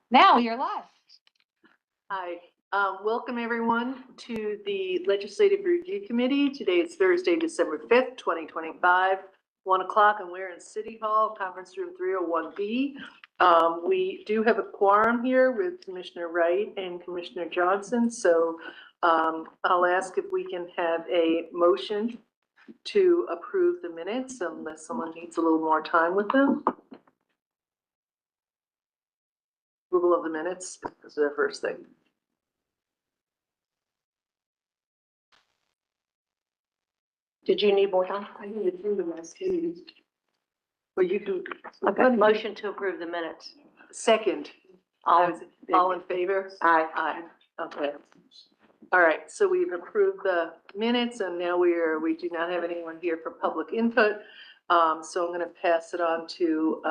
Now you're live. Hi, welcome everyone to the Legislative Review Committee. Today is Thursday, December 5th, 2025, 1 o'clock, and we're in City Hall, Conference Room 301B. We do have a quorum here with Commissioner Wright and Commissioner Johnson, so I'll ask if we can have a motion to approve the minutes unless someone needs a little more time with them. Approval of the minutes is the first thing. Did you need more time? I need to approve the last two. Well, you can. Okay, motion to approve the minutes. Second. All in favor? Aye. Aye. Okay. All right, so we've approved the minutes and now we do not have anyone here for public input. So I'm gonna pass it on to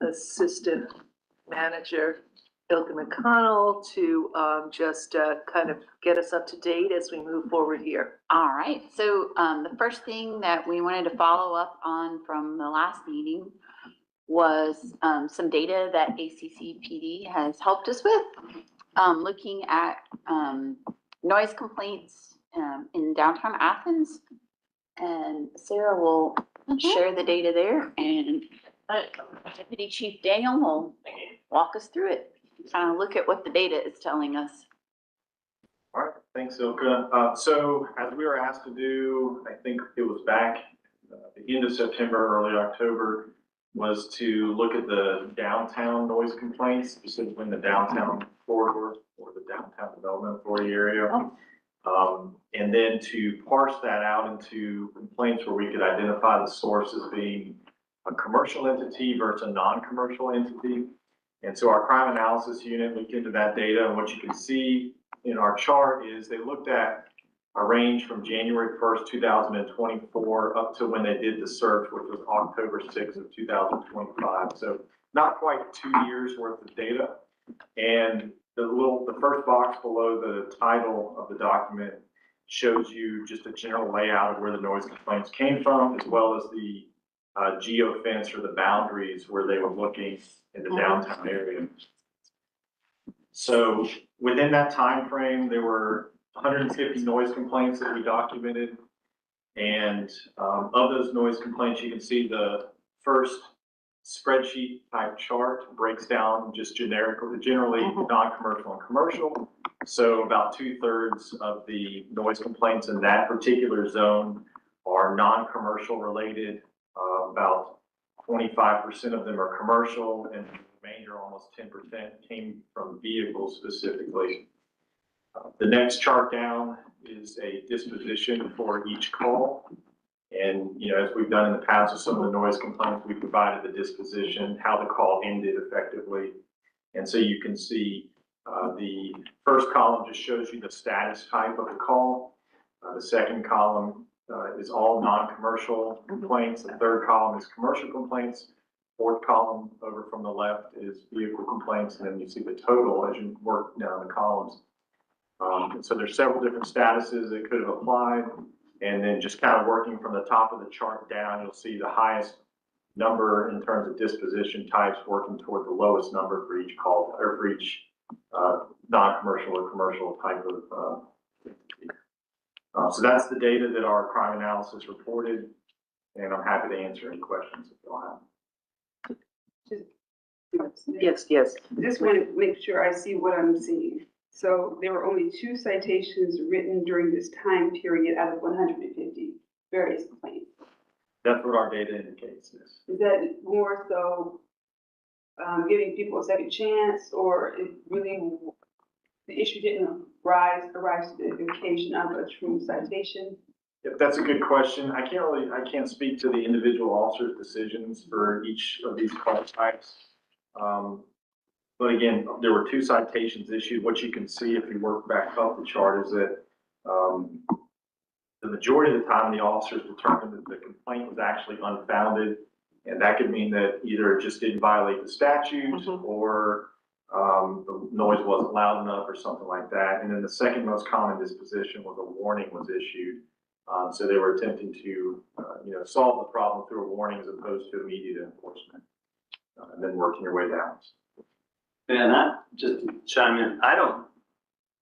Assistant Manager Ilka McConnell to just kind of get us up to date as we move forward here. All right. So the first thing that we wanted to follow up on from the last meeting was some data that ACCPD has helped us with, looking at noise complaints in downtown Athens. And Sarah will share the data there, and Deputy Chief Daniel will walk us through it. Look at what the data is telling us. All right, thanks, Ilka. So as we were asked to do, I think it was back the end of September, early October, was to look at the downtown noise complaints, specifically in the downtown corridor or the downtown development authority area. And then to parse that out into complaints where we could identify the source as being a commercial entity versus a non-commercial entity. And so our crime analysis unit looked into that data, and what you can see in our chart is they looked at a range from January 1st, 2024 up to when they did the search, which was October 6th of 2025. So not quite 2 years worth of data. And the first box below the title of the document shows you just a general layout of where the noise complaints came from, as well as the geofence or the boundaries where they were looking in the downtown area. So within that time frame, there were 150 noise complaints that we documented. And of those noise complaints, you can see the first spreadsheet type chart breaks down just generally non-commercial and commercial. So about 2/3 of the noise complaints in that particular zone are non-commercial related. About 25% of them are commercial, and the remainder, almost 10%, came from vehicles specifically. The next chart down is a disposition for each call. And, as we've done in the past with some of the noise complaints, we provided the disposition, how the call ended effectively. And so you can see the first column just shows you the status type of the call. The second column is all non-commercial complaints. The third column is commercial complaints. Fourth column over from the left is vehicle complaints. And then you see the total as you work down the columns. And so there's several different statuses that could have applied. And then just kind of working from the top of the chart down, you'll see the highest number in terms of disposition types working toward the lowest number for each call or for each non-commercial or commercial type of so that's the data that our crime analysis reported, and I'm happy to answer any questions if you'll have. Yes. Just want to make sure I see what I'm seeing. So there were only 2 citations written during this time period out of 150 various complaints. That's what our data indicates, yes. Is that more so giving people a second chance, or it really the issue didn't arise to the occasion of a true citation? If that's a good question. I can't speak to the individual officer's decisions for each of these call types. But again, there were 2 citations issued. What you can see if you work back up the chart is that the majority of the time the officers determined that the complaint was actually unfounded. And that could mean that either it just didn't violate the statute or the noise wasn't loud enough or something like that. And then the second most common disposition was a warning was issued. So they were attempting to, solve the problem through a warning as opposed to immediate enforcement, and then working your way down. And that, just to chime in,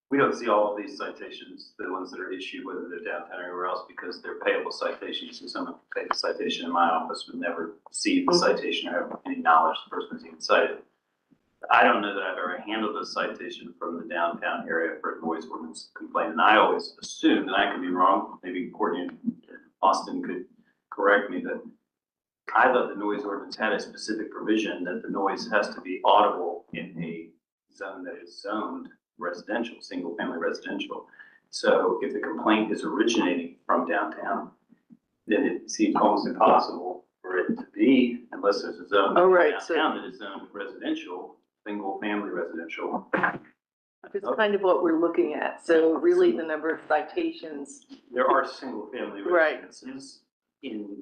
we don't see all of these citations, the ones that are issued, whether they're downtown or anywhere else, because they're payable citations, and someone who pays a citation in my office would never see the citation or have any knowledge the person is even cited. I don't know that I've ever handled a citation from the downtown area for a noise ordinance complaint, and I always assumed, and I could be wrong, maybe Courtney and Austin could correct me, that I thought the noise ordinance had a specific provision that the noise has to be audible in a zone that is zoned residential, single family residential. So if the complaint is originating from downtown, then it seems almost impossible for it to be, unless there's a zone downtown that is zoned residential, single family residential. It's kind of what we're looking at. So really the number of citations. There are single family residences in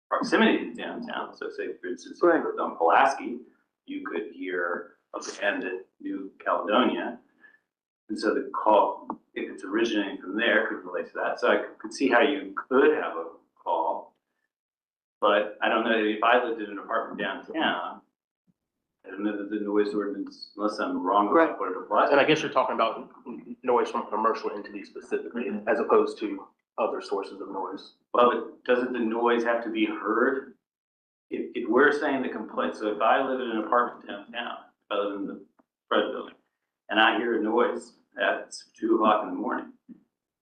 proximity to downtown. So say, for instance, if you lived on Pulaski, you could hear of the end at New Caledonia. And so the call, if it's originating from there, could relate to that. So I could see how you could have a call, but I don't know if I lived in an apartment downtown, I don't know that the noise ordinance, unless I'm wrong about what it applies to. And I guess you're talking about noise from commercial entities specifically, as opposed to other sources of noise. Well, but doesn't the noise have to be heard? If we're saying the complaint, so if I live in an apartment downtown, other than the Fred building, and I hear a noise at 2 o'clock in the morning,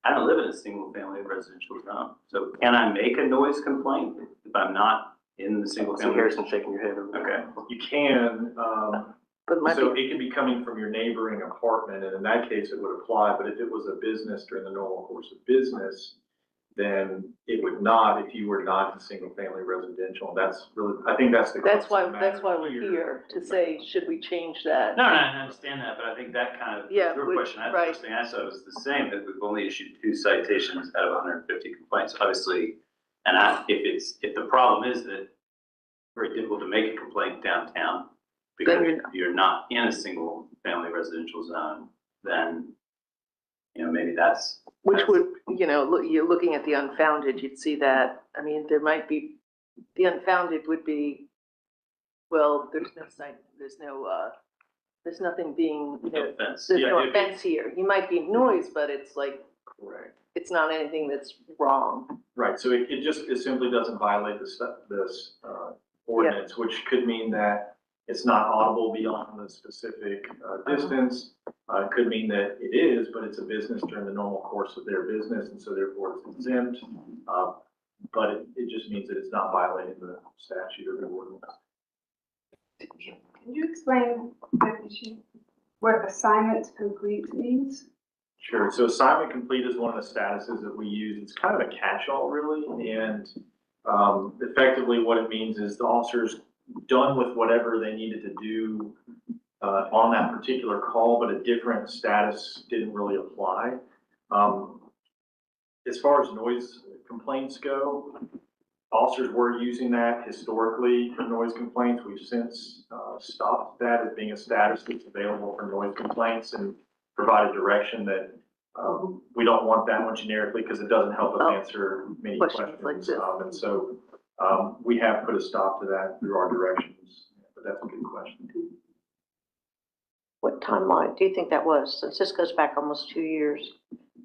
I don't live in a single family residential zone. So can I make a noise complaint if I'm not in the single family? Harrison shaking your head. Okay. You can, so it can be coming from your neighboring apartment, and in that case, it would apply, but if it was a business during the normal course of business, then it would not if you were not in single family residential. That's really, I think that's the. That's why we're here to say, should we change that? No, I understand that, but I think that kind of, your question, the right. first thing I saw was the same, that we've only issued 2 citations out of 150 complaints, obviously. And if the problem is that it's very difficult to make a complaint downtown because you're not in a single family residential zone, then, maybe that's. Which would, you're looking at the unfounded, you'd see that. I mean, there might be, the unfounded would be, well, there's no site, there's nothing being, offense. there's no offense here. You might be noise, but it's like, Correct. it's not anything that's wrong. Right, so it simply doesn't violate this ordinance, which could mean that it's not audible beyond the specific distance. It could mean that it is, but it's a business during the normal course of their business, and so therefore it's exempt. But it just means that it's not violating the statute or the ordinance. Can you explain what assignment complete means? Sure. So assignment complete is one of the statuses that we use. It's kind of a catch-all, really, and effectively what it means is the officer's done with whatever they needed to do on that particular call, but a different status didn't really apply. As far as noise complaints go, officers were using that historically for noise complaints. We've since stopped that as being a status that's available for noise complaints and provided direction that we don't want that one generically because it doesn't help us answer many questions. And so we have put a stop to that through our directions, but that's a good question. What timeline do you think that was, since this goes back almost 2 years?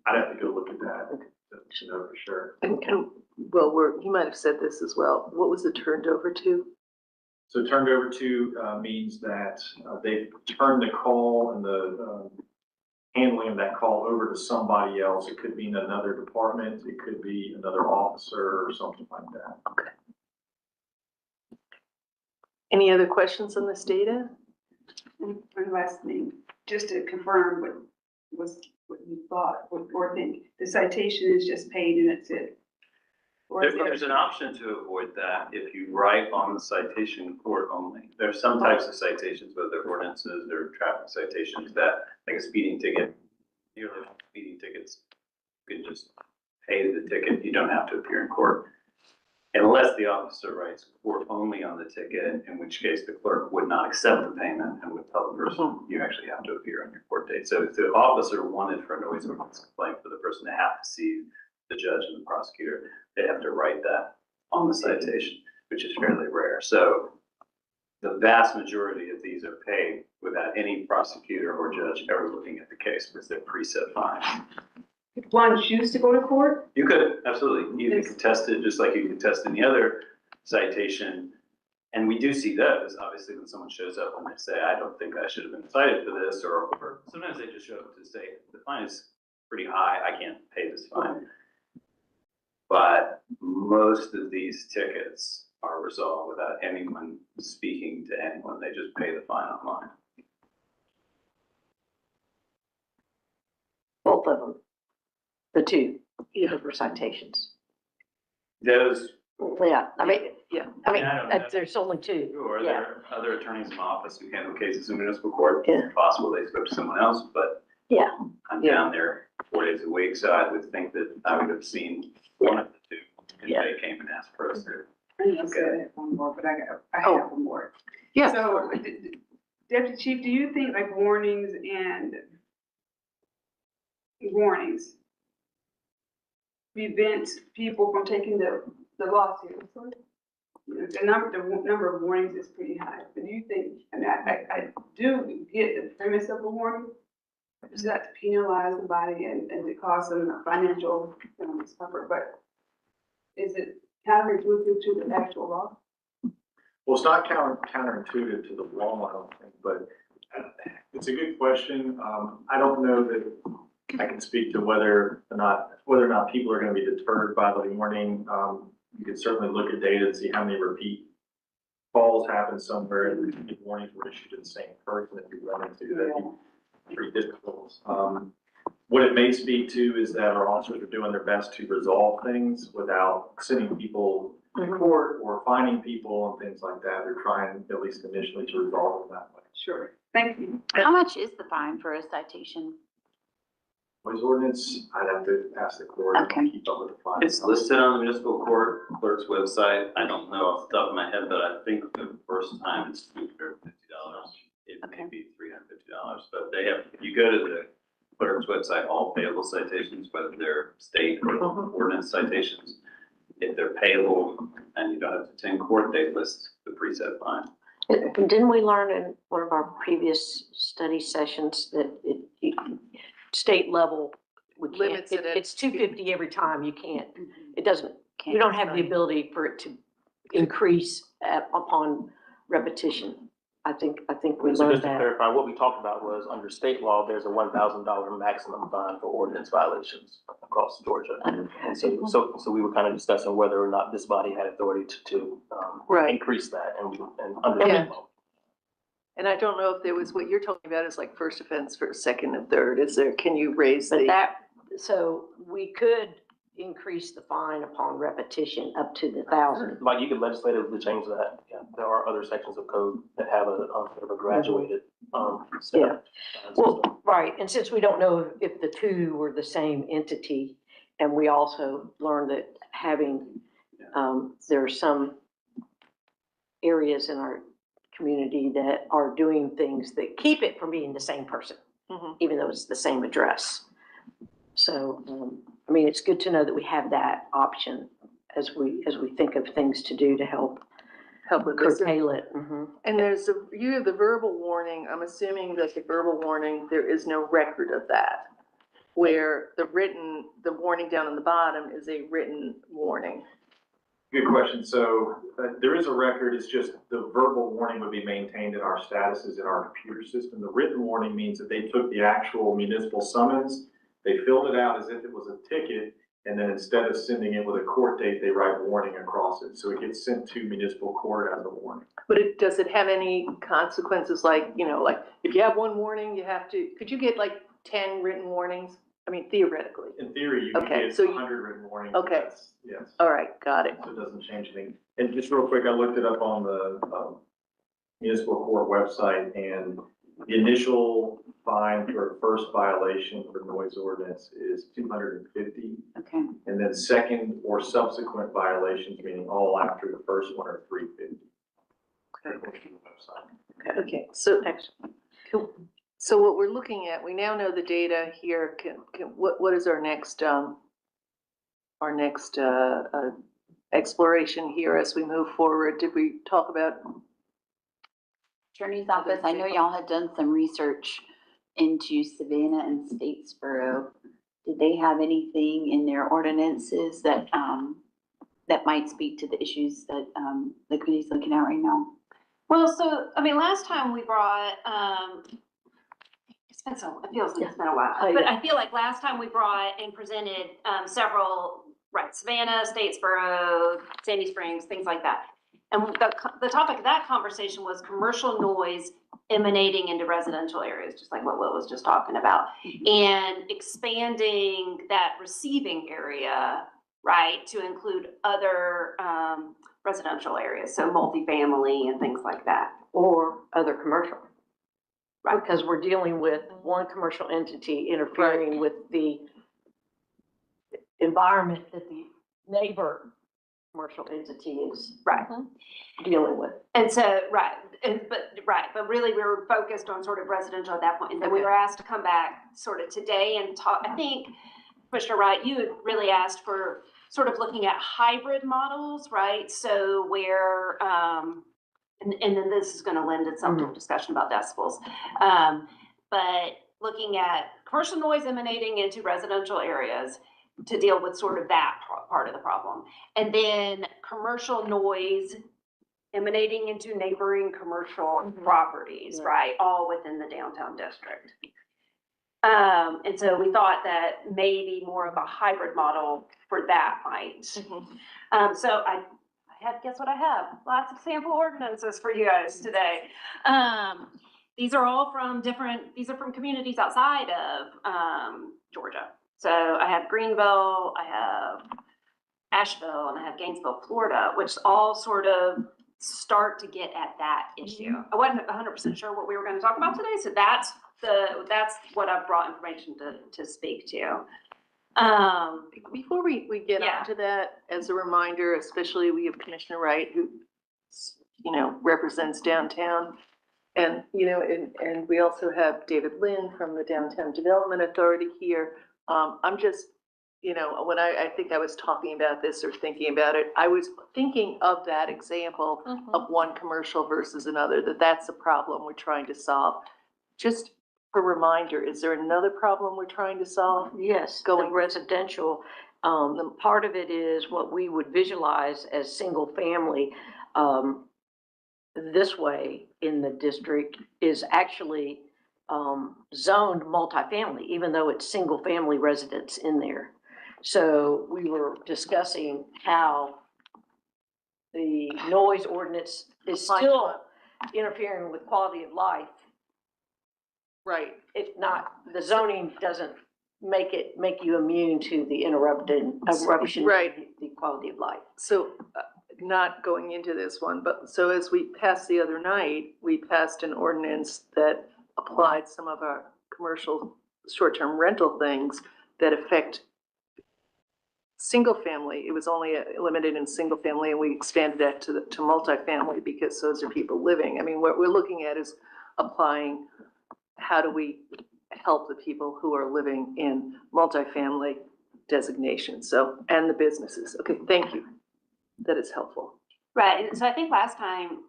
I'd have to go look at that to know for sure. Well, you might have said this as well. What was it turned over to? So turned over to means that they've turned the call and the handling of that call over to somebody else. It could mean another department, it could be another officer or something like that. Okay. Any other questions on this data? And last thing, just to confirm what you thought or think, the citation is just paid and that's it? Or There's an option to avoid that if you write on the citation court only. There's some types of citations, whether ordinances or traffic citations, that, like a speeding ticket, usually speeding tickets, you can just pay the ticket, you don't have to appear in court. Unless the officer writes court only on the ticket, in which case the clerk would not accept the payment and would tell the person you actually have to appear on your court date. So if the officer wanted for a noise ordinance complaint for the person to have to see the judge and the prosecutor, they have to write that on the citation, which is fairly rare. So the vast majority of these are paid without any prosecutor or judge ever looking at the case because they're preset fines. If one choose to go to court, You could, absolutely. You can Yes. contest it just like you can test any other citation. And we do see those, obviously, when someone shows up and they say, I don't think I should have been cited for this, or sometimes they just show up to say, the fine is pretty high, I can't pay this fine. But most of these tickets are resolved without anyone speaking to anyone. They just pay the fine online. Both of them, the two, for citations. Those, Yeah, I mean, Yeah. I mean, Yeah, I don't know. there's only two. or Yeah. there are other attorneys in my office who handle cases in municipal court. Yeah. It's possible they spoke to someone else, but Yeah. I'm down there 4 days a week, so I would think that I would have seen one of the two. And Yeah. they came and asked for us to. I said I have one more, but I Oh. have one more. Yeah. So, Deputy Chief, do you think like warnings prevent people from taking the law seriously? The number of warnings is pretty high, but do you think, I mean, I do get the premise of a warning, it's not to penalize somebody and to cause them financial, discomfort, but is it counterintuitive to the actual law? Well, it's not counterintuitive to the law, I don't think, but it's a good question. I don't know that I can speak to whether or not people are going to be deterred by the warning. You could certainly look at data and see how many repeat calls happen somewhere and repeat warnings were issued to the same person. If you run into that, it's pretty difficult. What it may speak to is that our officers are doing their best to resolve things without sending people to court or fining people and things like that. They're trying, at least initially, to resolve them that way. Sure, thank you. How much is the fine for a citation? Noise ordinance, I'd have to ask the court Okay. to keep up with the fine. It's listed on the municipal court clerk's website. I don't know off the top of my head, but I think the first time it's $250. It may Okay. be $350, but they have, if you go to the clerk's website, all payable citations, whether they're state or ordinance citations, if they're payable and you don't have to attend court, they list the preset fine. Didn't we learn in one of our previous study sessions that state level, we can't, Limits it at- it's $250 every time, you can't, it doesn't, you Can't don't have the right. ability for it to increase upon repetition. I think we So learned just to that. clarify, what we talked about was under state law, there's a $1,000 maximum fine for ordinance violations across Georgia. And so we were kind of discussing whether or not this body had authority to Right. increase that and under Yeah. state law. And I don't know if there was, what you're talking about is like first offense for second and third. Is there, can you raise But the? so we could increase the fine upon repetition up to the 1,000. Like you could legislatively change that. Yeah, there are other sections of code that have a sort of a graduated step. Well, right, and since we don't know if the two were the same entity, and we also learned that having, there are some areas in our community that are doing things that keep it from being the same person, Mhm. even though it's the same address. So, I mean, it's good to know that we have that option as we think of things to do to help Help with this. curtail it. Mhm. And there's you have the verbal warning. I'm assuming that the verbal warning, there is no record of that. Where the warning down on the bottom is a written warning. Good question. So there is a record. It's just the verbal warning would be maintained in our statuses in our computer system. The written warning means that they took the actual municipal summons, they filled it out as if it was a ticket, and then instead of sending it with a court date, they write warning across it. So it gets sent to municipal court as a warning. But does it have any consequences like, like if you have one warning, you have to, could you get like 10 written warnings? I mean, theoretically. In theory, you can Okay, get so 100 written warnings. Okay. Yes. All right, got it. So it doesn't change anything. And just real quick, I looked it up on the municipal court website, and the initial fine for a first violation for noise ordinance is $250. Okay. And then second or subsequent violations, meaning all after the first one, are $350. Okay. Okay, so Cool. So what we're looking at, we now know the data here. What is our next exploration here as we move forward? Did we talk about Attorney's office, I know y'all had done some research into Savannah and Statesboro. Did they have anything in their ordinances that, that might speak to the issues that, the committee's looking at right now? Well, so, I mean, last time we brought, it feels like it's been a while, Oh, but yeah. I feel like last time we brought and presented, several, right, Savannah, Statesboro, Sandy Springs, things like that. And the topic of that conversation was commercial noise emanating into residential areas, just like what Will was just talking about. And expanding that receiving area, right, to include other, residential areas, so multifamily and things like that. Or other commercial. Right, because we're dealing with one commercial entity interfering with the environment that the neighbor commercial entity is Right. dealing with. And so, but really we were focused on sort of residential at that point. And then we were asked to come back sort of today and talk, I think, Commissioner Wright, you had really asked for sort of looking at hybrid models, right? So where, and then this is gonna lend itself to a discussion about decibels. But looking at commercial noise emanating into residential areas to deal with sort of that part of the problem. And then commercial noise emanating into neighboring commercial properties, right? All within the downtown district. And so we thought that maybe more of a hybrid model for that might. So I have, guess what I have? Lots of sample ordinances for you guys today. These are all from these are from communities outside of Georgia. So I have Greenville, I have Asheville, and I have Gainesville, Florida, which all sort of start to get at that issue. I wasn't 100% sure what we were going to talk about today, so that's what I've brought information to speak to. Before we get onto that, as a reminder, especially we have Commissioner Wright, who, represents downtown. And, and we also have David Lynn from the Downtown Development Authority here. I'm just, when I think I was talking about this or thinking about it, I was thinking of that example of one commercial versus another, that's a problem we're trying to solve. Just a reminder, is there another problem we're trying to solve? Yes, going residential. The part of it is what we would visualize as single family. This way in the district is actually zoned multifamily, even though it's single family residence in there. So we were discussing how the noise ordinance is still interfering with quality of life. Right. If not, the zoning doesn't make you immune to the interruption Right. of the quality of life. So not going into this one, but so as we passed the other night, we passed an ordinance that applied some of our commercial short-term rental things that affect single family. It was only limited in single family, and we expanded that to multifamily because those are people living. I mean, what we're looking at is applying, how do we help the people who are living in multifamily designations, so, and the businesses. Okay, thank you. That is helpful. Right, and so I think last time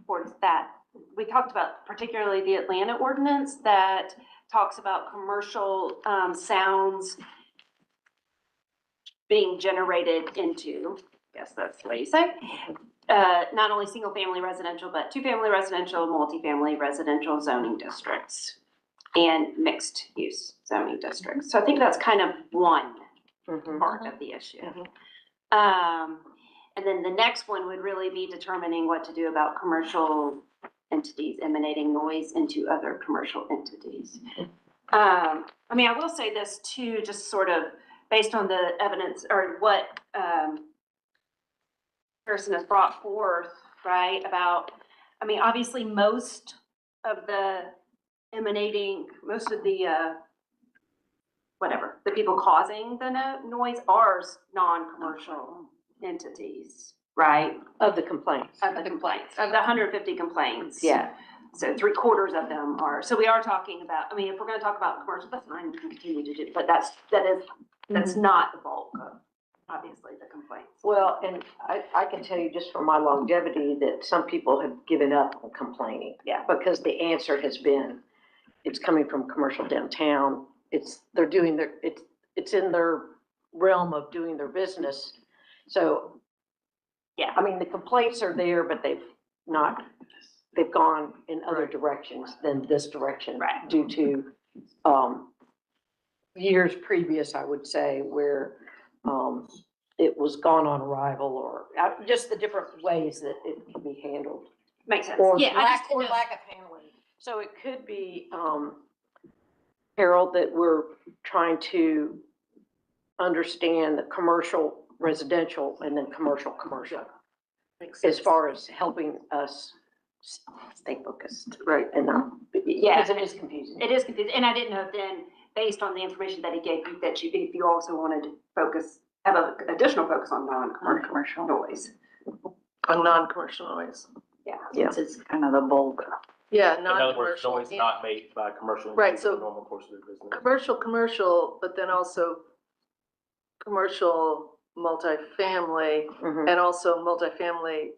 for that, we talked about particularly the Atlanta ordinance that talks about commercial sounds being generated into, I guess that's the way you say, not only single family residential, but two family residential, multifamily residential zoning districts and mixed use zoning districts. So I think that's kind of one part of the issue. And then the next one would really be determining what to do about commercial entities emanating noise into other commercial entities. I mean, I will say this too, just sort of based on the evidence or what person has brought forth, right, about, I mean, obviously most of the the people causing the noise are non-commercial entities, right? Of the complaints. Of the complaints, of the 150 complaints. Yeah. So 3/4 of them are, so we are talking about, I mean, if we're gonna talk about commercial, that's fine, we can continue to do, but that's not the bulk of obviously, the complaints. Well, and I can tell you just from my longevity that some people have given up on complaining. Yeah. Because the answer has been, it's coming from commercial downtown. They're doing it's in their realm of doing their business. So, Yeah. I mean, the complaints are there, but they've gone in other Right. directions than this direction. Right. Due to, years previous, I would say, where, it was gone on arrival or just the different ways that it can be handled. Makes sense. Or Yeah, I lack, just or didn't know. lack of handling. So it could be, Harold, that we're trying to understand the commercial, residential, and then commercial. Makes As sense. far as helping us stay focused Right. and not, Yeah. because it is confusing. It is confusing, and I didn't know then, based on the information that he gave you, that if you also wanted to have an additional focus on non-commercial noise. On non-commercial noise. Yeah. Yeah. Since it's kind of the bulk. Yeah, In other words, non-commercial. noise not made by commercial. Right, entities in so the normal course of their business. Commercial, but then also commercial multifamily Mhm. and also multifamily,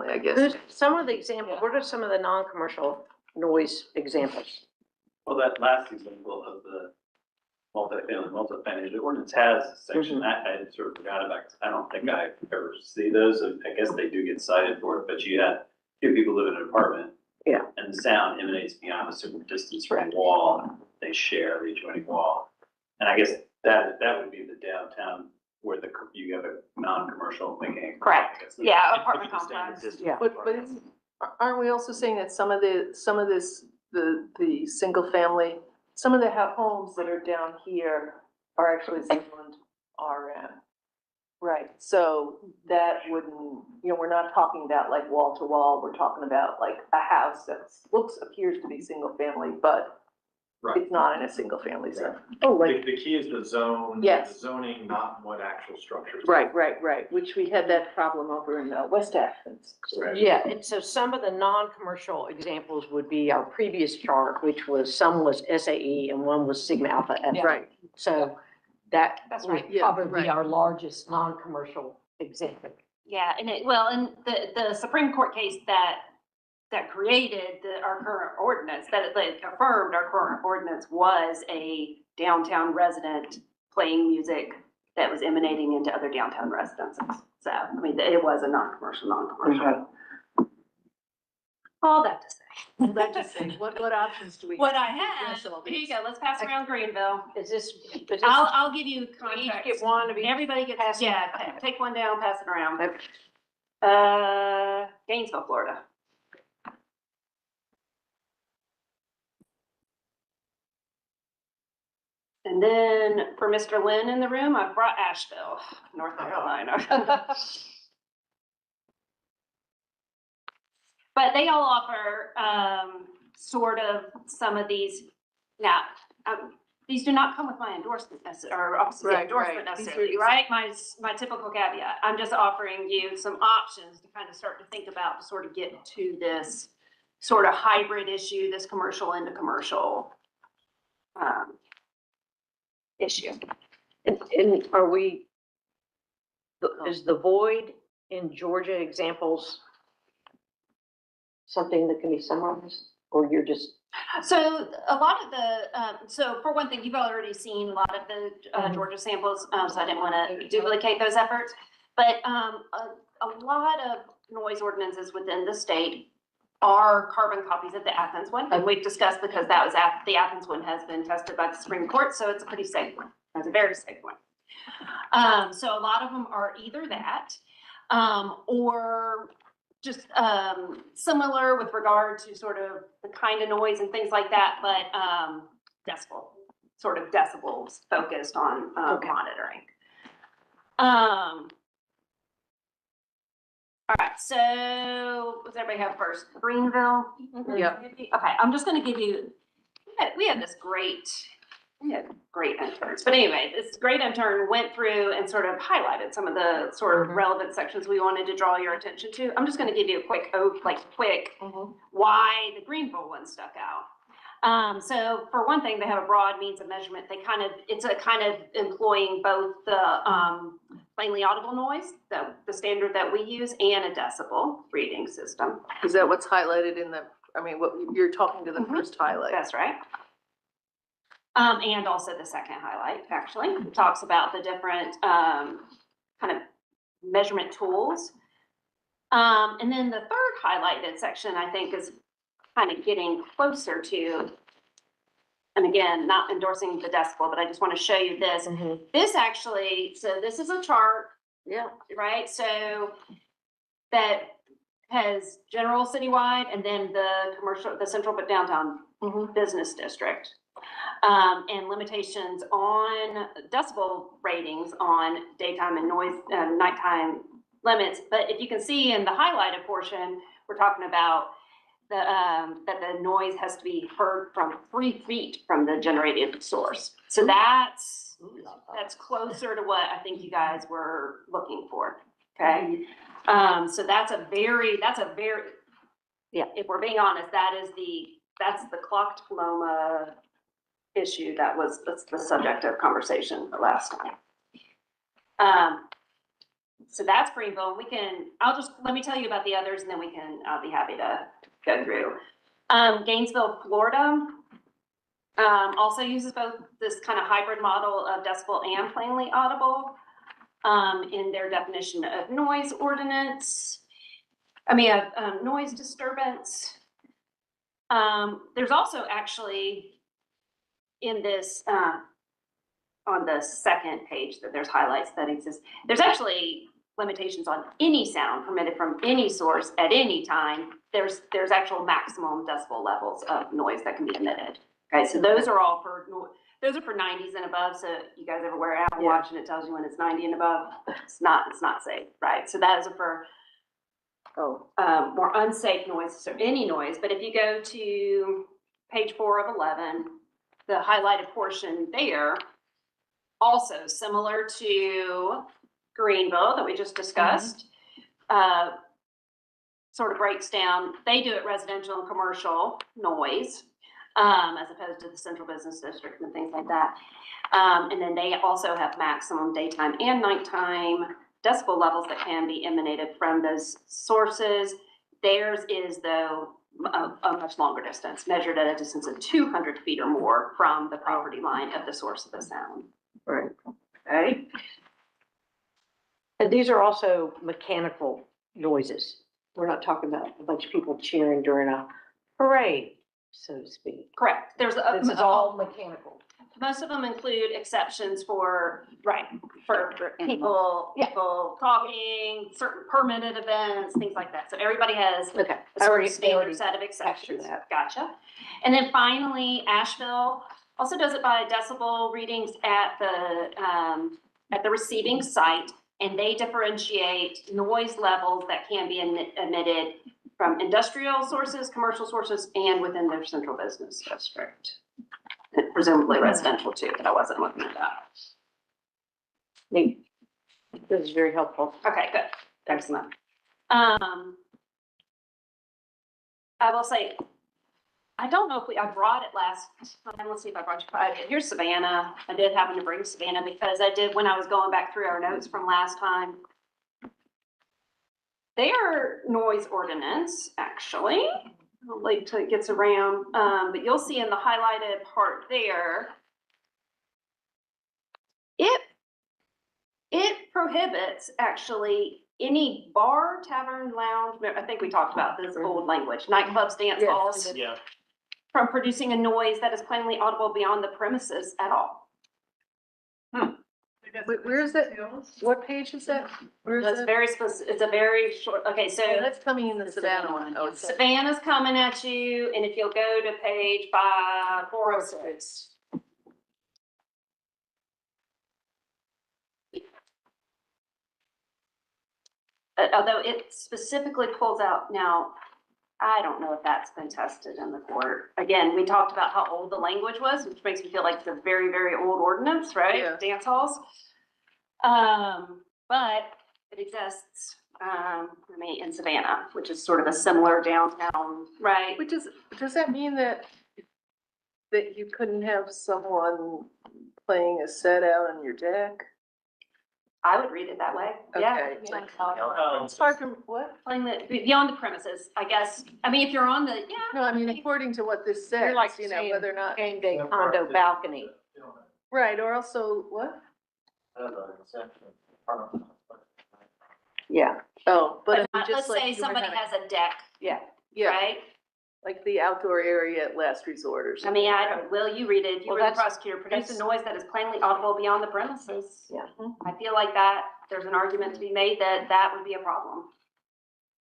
I guess. Who's, some of the examples, what are some of the non-commercial noise examples? Well, that last example of the multifamily, the ordinance has a section, I sort of forgot about, 'cause I don't think I ever see those, and I guess they do get cited for it, but you had two people live in an apartment. Yeah. And the sound emanates beyond a certain distance from the wall, they share the adjoining wall. And I guess that would be the downtown where you have a non-commercial thinking. Correct. I guess. Yeah, It could be apartment the standard complex. distance. Yeah. But aren't we also saying that some of this, the single family, some of the homes that are down here are actually zoned RN? Right, so that wouldn't, we're not talking about like wall to wall, we're talking about like a house that appears to be single family, but Right. it's not in a single family zone. Oh, The key is the zone. Yes. The zoning, not what actual structures. Right, which we had that problem over in West Athens. Correct. yeah, and so some of the non-commercial examples would be our previous chart, which was, some was SAE and one was Sigma Alpha Epsilon. Right, So that That's would right. Yeah, probably right. be our largest non-commercial example. Yeah, and and the Supreme Court case that created our current ordinance, that affirmed our current ordinance, was a downtown resident playing music that was emanating into other downtown residences. So, I mean, it was a non-commercial. All that to say. I'd like to say, what options do we? What I have to have, address all here you these? go, let's pass around Greenville. Is this, I'll give you we each context. get one of each? Everybody gets, Pass it. yeah, take one down, pass it around. Okay. Gainesville, Florida. And then for Mr. Lynn in the room, I've brought Asheville, North Carolina. But they all offer, sort of some of these, now, these do not come with my endorsement or obviously Right, endorsement right. These necessarily, are- right? My typical caveat, I'm just offering you some options to kind of start to think about to sort of get to this sort of hybrid issue, this commercial into commercial, issue. And are we, is the void in Georgia examples something that can be summarized, or you're just? So a lot of the, so for one thing, you've already seen a lot of the Georgia samples, so I didn't want to duplicate those efforts. But a lot of noise ordinances within the state are carbon copies of the Athens one. And we've discussed, because that was the Athens one has been tested by the Supreme Court, so it's a pretty safe one. It's a very safe one. So a lot of them are either that, or just similar with regard to sort of the kind of noise and things like that, but decibels focused on monitoring. All right, so what's everybody have first? Greenville? Yeah. Okay, I'm just gonna give you, we had great interns. But anyway, this great intern went through and sort of highlighted some of the sort of relevant sections we wanted to draw your attention to. I'm just gonna give you a quick, why the Greenville one stuck out. So for one thing, they have a broad means of measurement. It's a kind of employing both the, plainly audible noise, the standard that we use, and a decibel reading system. Is that what's highlighted in the, I mean, what, you're talking to the Mhm. first highlight? That's right. And also the second highlight, actually, it talks about the different, kind of measurement tools. And then the third highlighted section, I think, is kind of getting closer to, and again, not endorsing the decibel, but I just want to show you this. This actually, so this is a chart, Yeah. right? So that has general citywide and then the commercial, the central but downtown business district. And limitations on decibel ratings on daytime and noise, nighttime limits. But if you can see in the highlighted portion, we're talking about the, that the noise has to be heard from 3 feet from the generated source. So that's closer to what I think you guys were looking for, okay? So that's a very, Yeah. if we're being honest, that's the clocked diploma issue that's the subject of conversation the last time. So that's Greenville. Let me tell you about the others and then I'll be happy to go through. Gainesville, Florida, also uses both this kind of hybrid model of decibel and plainly audible, in their definition of noise ordinance. Noise disturbance. There's also actually in this, on the second page that there's highlights that exist, there's actually limitations on any sound permitted from any source at any time. There's actual maximum decibel levels of noise that can be emitted. Okay, so those are all those are for 90s and above. So you guys ever wear Apple Watch and it tells you when it's 90 and above? It's not safe, right? So that is for more unsafe noise, so any noise. But if you go to page 4 of 11, the highlighted portion there, also similar to Greenville that we just discussed, sort of breaks down, they do it residential and commercial noise, as opposed to the central business district and things like that. And then they also have maximum daytime and nighttime decibel levels that can be emanated from those sources. Theirs is, though, a much longer distance, measured at a distance of 200 feet or more from the property line of the source of the sound. Right. Okay. And these are also mechanical noises. We're not talking about a bunch of people cheering during a parade, so to speak. Correct. There's This is all mechanical. most of them include exceptions for animals. people talking, certain permitted events, things like that. So everybody has Okay. a sort of standard set of exceptions. that. Gotcha. And then finally, Asheville also does it by decibel readings at the receiving site, and they differentiate noise levels that can be emitted from industrial sources, commercial sources, and within their central business district. And presumably residential too, but I wasn't looking at that. Neat. This is very helpful. Okay, good. Excellent. I will say, I don't know if I brought it last time. Let's see if I brought you. Here's Savannah. I did happen to bring Savannah because when I was going back through our notes from last time. Their noise ordinance, actually, I'll wait till it gets around, but you'll see in the highlighted part there, it prohibits actually any bar, tavern, lounge, I think we talked about this old language, nightclubs, dance halls, Yeah. from producing a noise that is plainly audible beyond the premises at all. Where is that? What page is that? Where is That's that? very specific, it's a very short, okay, so Oh, that's coming in the Savannah one. Oh, it's Savannah's coming at you, and if you'll go to page 406. Although it specifically pulls out, now, I don't know if that's been tested in the court. Again, we talked about how old the language was, which makes me feel like it's a very, very old ordinance, right? Yeah. Dance halls. But it exists, in Savannah, which is sort of a similar downtown, right? does that mean that that you couldn't have someone playing a set out on your deck? I would read it that way, yeah. Okay. Start from what? playing the, beyond the premises, I guess. I mean, if you're on the, yeah. No, I mean, according to what this You're says, like you know, saying whether or not, game day condo balcony. right, or also, what? Yeah, Oh, but I mean, Let's just like say you were somebody having- has a deck, yeah. Yeah, right? like the outdoor area at last resort or I something. mean, I don't, will you read it? If you Well, were the that's- prosecutor, produce a that's- noise that is plainly audible beyond the premises. Yeah. I feel like that, there's an argument to be made that that would be a problem.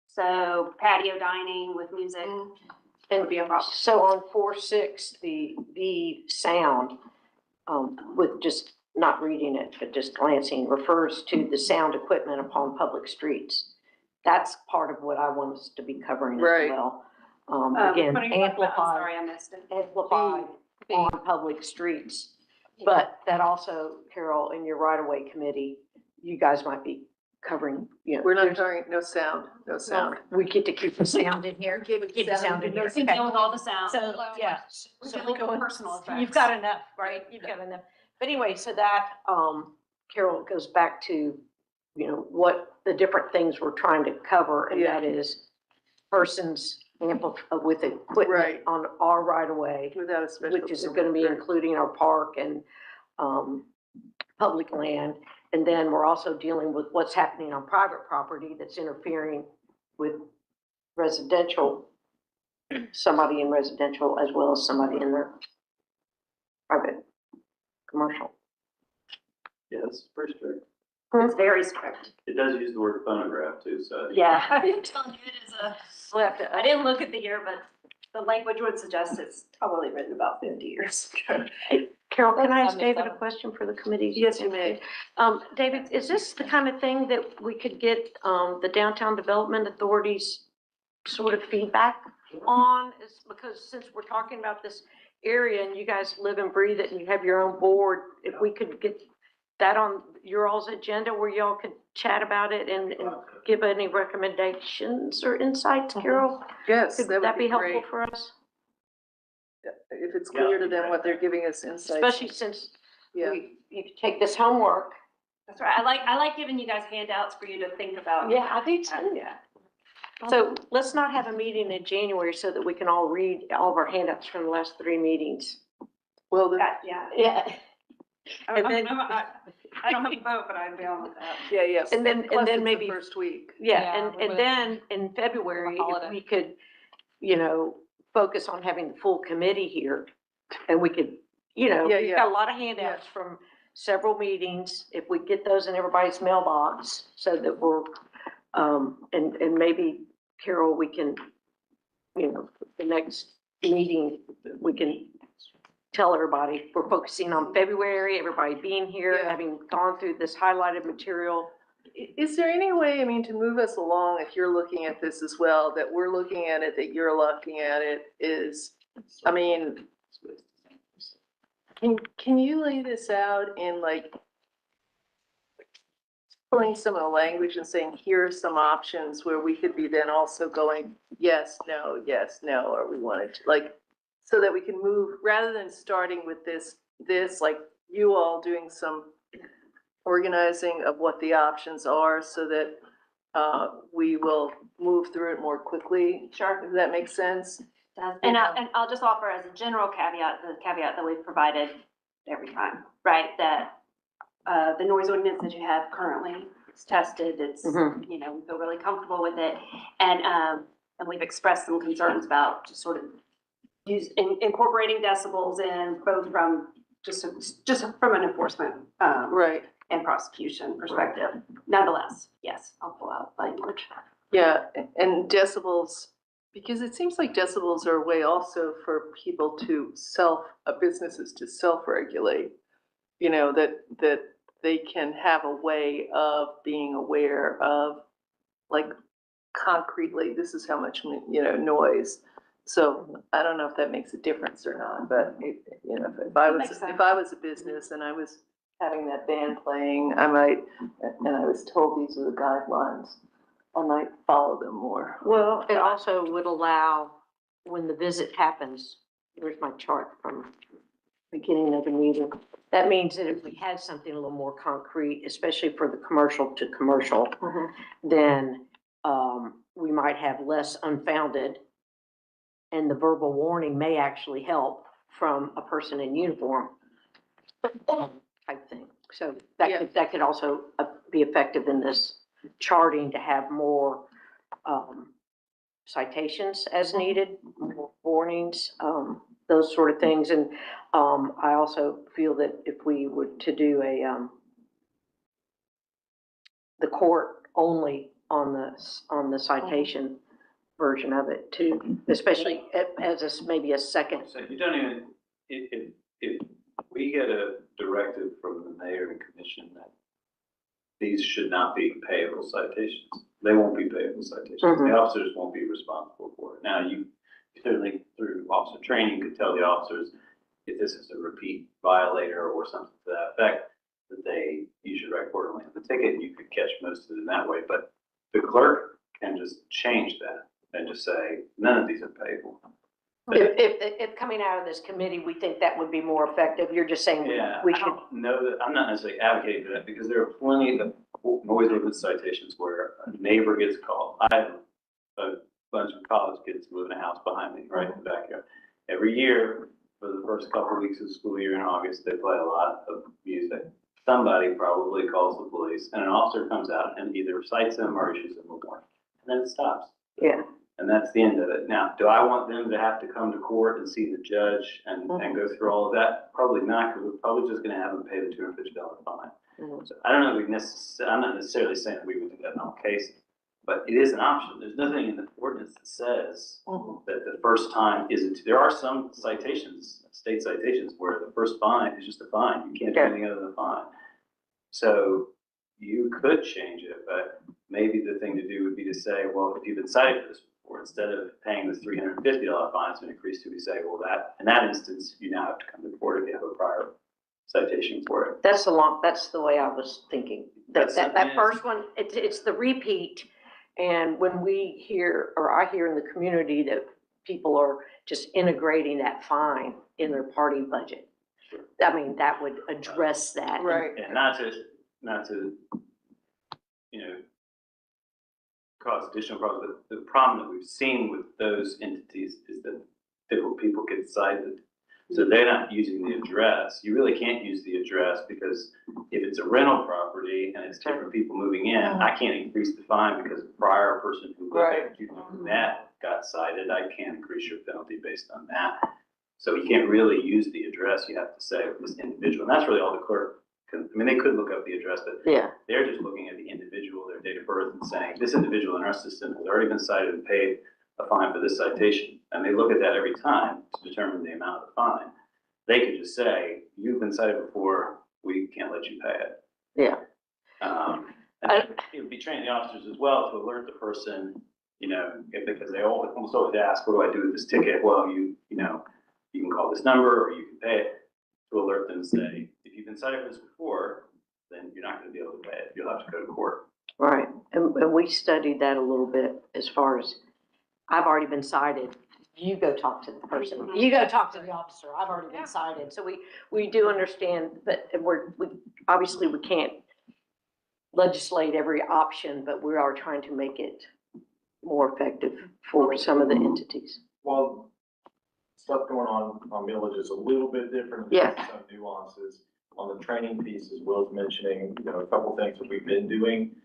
So patio dining with music would be a problem. So on 4.6, the sound, with just not reading it, but just glancing, refers to the sound equipment upon public streets. That's part of what I want us to be covering Right. as well. What Again, are you talking about? I'm amplified, sorry, I missed it. amplified on public streets. But that also, Carol, in your right-of-way committee, you guys might be covering, you know. We're not there's- talking, no sound, no sound. We get to keep the sound in here. Keep it Keep the sound in here. We can deal with all the sound. So, yeah. We So can look at personal effects. you've got enough, right? You've got enough. But anyway, so that, Carol, goes back to, you know, what the different things we're trying to cover, and Yeah. that is persons with equipment Right. on our right of way, Without a special. which is permit. gonna be including our park and, public land. And then we're also dealing with what's happening on private property that's interfering with residential, somebody in residential as well as somebody in their private commercial. Yes, pretty strict. It's very strict. It does use the word phonograph too, so. Yeah. I'm telling you, it is a, We'll have to, I didn't look at the year, but the language would suggest it's probably written about 50 years ago. Carol, can I ask David a question for the committee? Yes, you may. David, is this the kind of thing that we could get, the Downtown Development Authority's sort of feedback on? Is because since we're talking about this area and you guys live and breathe it and you have your own board, if we could get that on your all's agenda where y'all could chat about it and give any recommendations or insights, Carol? Yes, Could that that would be be helpful great. for us? If it's clear to them what they're giving us insights. Especially since Yeah. you could take this homework. That's right. I like giving you guys handouts for you to think about. Yeah, I do too. Yeah. So let's not have a meeting in January so that we can all read all of our handouts from the last 3 meetings. Well, the, Yeah. Yeah. And then, I don't have a vote, but I'd be on with that. yeah, yeah. And then- Plus it's the maybe- first week. yeah, and then in February, if we could, you know, focus on having the full committee here. And we could, you know, Yeah, we've yeah. got a lot of handouts from several meetings. If we get those in everybody's mailbox so that we're, and maybe Carol, we can, you know, the next meeting, we can tell everybody, we're focusing on February, everybody being here, Yeah. having gone through this highlighted material. Is there any way, I mean, to move us along, if you're looking at this as well, that we're looking at it, that you're looking at it, is, I mean, can you lay this out in like pulling some of the language and saying, here are some options where we could be then also going, yes, no, or we wanted to, like, so that we can move, rather than starting with this, like you all doing some organizing of what the options are so that we will move through it more quickly. Sure. Does that make sense? And I'll just offer as a general caveat, the caveat that we've provided every time, right? That the noise ordinance that you have currently is tested, it's, Mhm. you know, we feel really comfortable with it. And we've expressed some concerns about just sort of incorporating decibels in both from just from an enforcement Right, and prosecution perspective. Nonetheless, yes, I'll pull out language. yeah, and decibels, because it seems like decibels are a way also for people to businesses to self-regulate. You know, that they can have a way of being aware of, like, concretely, this is how much, you know, noise. So I don't know if that makes a difference or not, but you know, if I was a business and I was having that band playing, I might, and I was told these are the guidelines, I might follow them more. Well, it also would allow, when the visit happens, Here's my chart from beginning of the meeting. That means that if we had something a little more concrete, especially for the commercial to commercial, then we might have less unfounded. And the verbal warning may actually help from a person in uniform type thing. So that could also be effective in this charting to have more citations as needed, more warnings, those sort of things. And I also feel that if we were to do the court only on the citation version of it too, especially as maybe a second. So you don't even, if we get a directive from the mayor and commission that these should not be payable citations, they won't be payable citations. The officers won't be responsible for it. Now, you certainly through officer training could tell the officers if this is a repeat violator or something to that effect, that you should write accordingly on the ticket, and you could catch most of it in that way. But the clerk can just change that and just say, none of these are payable. If coming out of this committee, we think that would be more effective, you're just saying we I should. don't know that, I'm not necessarily advocating for that, because there are plenty of noise ordinance citations where a neighbor gets called. I have a bunch of college kids who live in a house behind me, right in the backyard. Every year, for the first couple of weeks of the school year in August, they play a lot of music. Somebody probably calls the police, and an officer comes out and either cites them or issues them a warning, and then it stops. Yeah. And that's the end of it. Now, do I want them to have to come to court and see the judge and go through all of that? Probably not, because we're probably just gonna have them pay the $250 fine. So I don't know if I'm not necessarily saying that we would do that in all cases, but it is an option. There's nothing in the ordinance that says that the first time isn't. There are some citations, state citations, where the first fine is just a fine. You can't do anything other than a fine. So you could change it, but maybe the thing to do would be to say, well, if you've been cited for this before, instead of paying this $350 fine, it's been increased to, we say, well, that in that instance, you now have to come to court if you have a prior citation for it. That's the way I was thinking. That first one, it's the repeat. And when we hear, or I hear in the community that people are just integrating that fine in their party budget. I mean, that would address that. Right. And not to, cause additional problems, but the problem that we've seen with those entities is that different people get cited. So they're not using the address. You really can't use the address, because if it's a rental property and it's different people moving in, I can't increase the fine because the prior person who that got cited. I can't increase your penalty based on that. So you can't really use the address. You have to say this individual, and that's really all the clerk can. I mean, they could look up the address, but they're just looking at the individual, their date of birth, and saying this individual in our system has already been cited and paid a fine for this citation. And they look at that every time to determine the amount of the fine. They could just say, you've been cited before, we can't let you pay it. Yeah. And it would be training the officers as well to alert the person, because they almost always ask, what do I do with this ticket? Well, you can call this number or you can pay it, to alert them and say, if you've been cited for this before, then you're not going to be able to pay it. You'll have to go to court. Right. And we studied that a little bit as far as, I've already been cited. You go talk to the person. You go talk to the officer. I've already been cited. So we do understand, but obviously we can't legislate every option, but we are trying to make it more effective for some of the entities. Well, stuff going on millage is a little bit different. Yeah. Some nuances on the training piece, as well as mentioning, a couple things that we've been doing.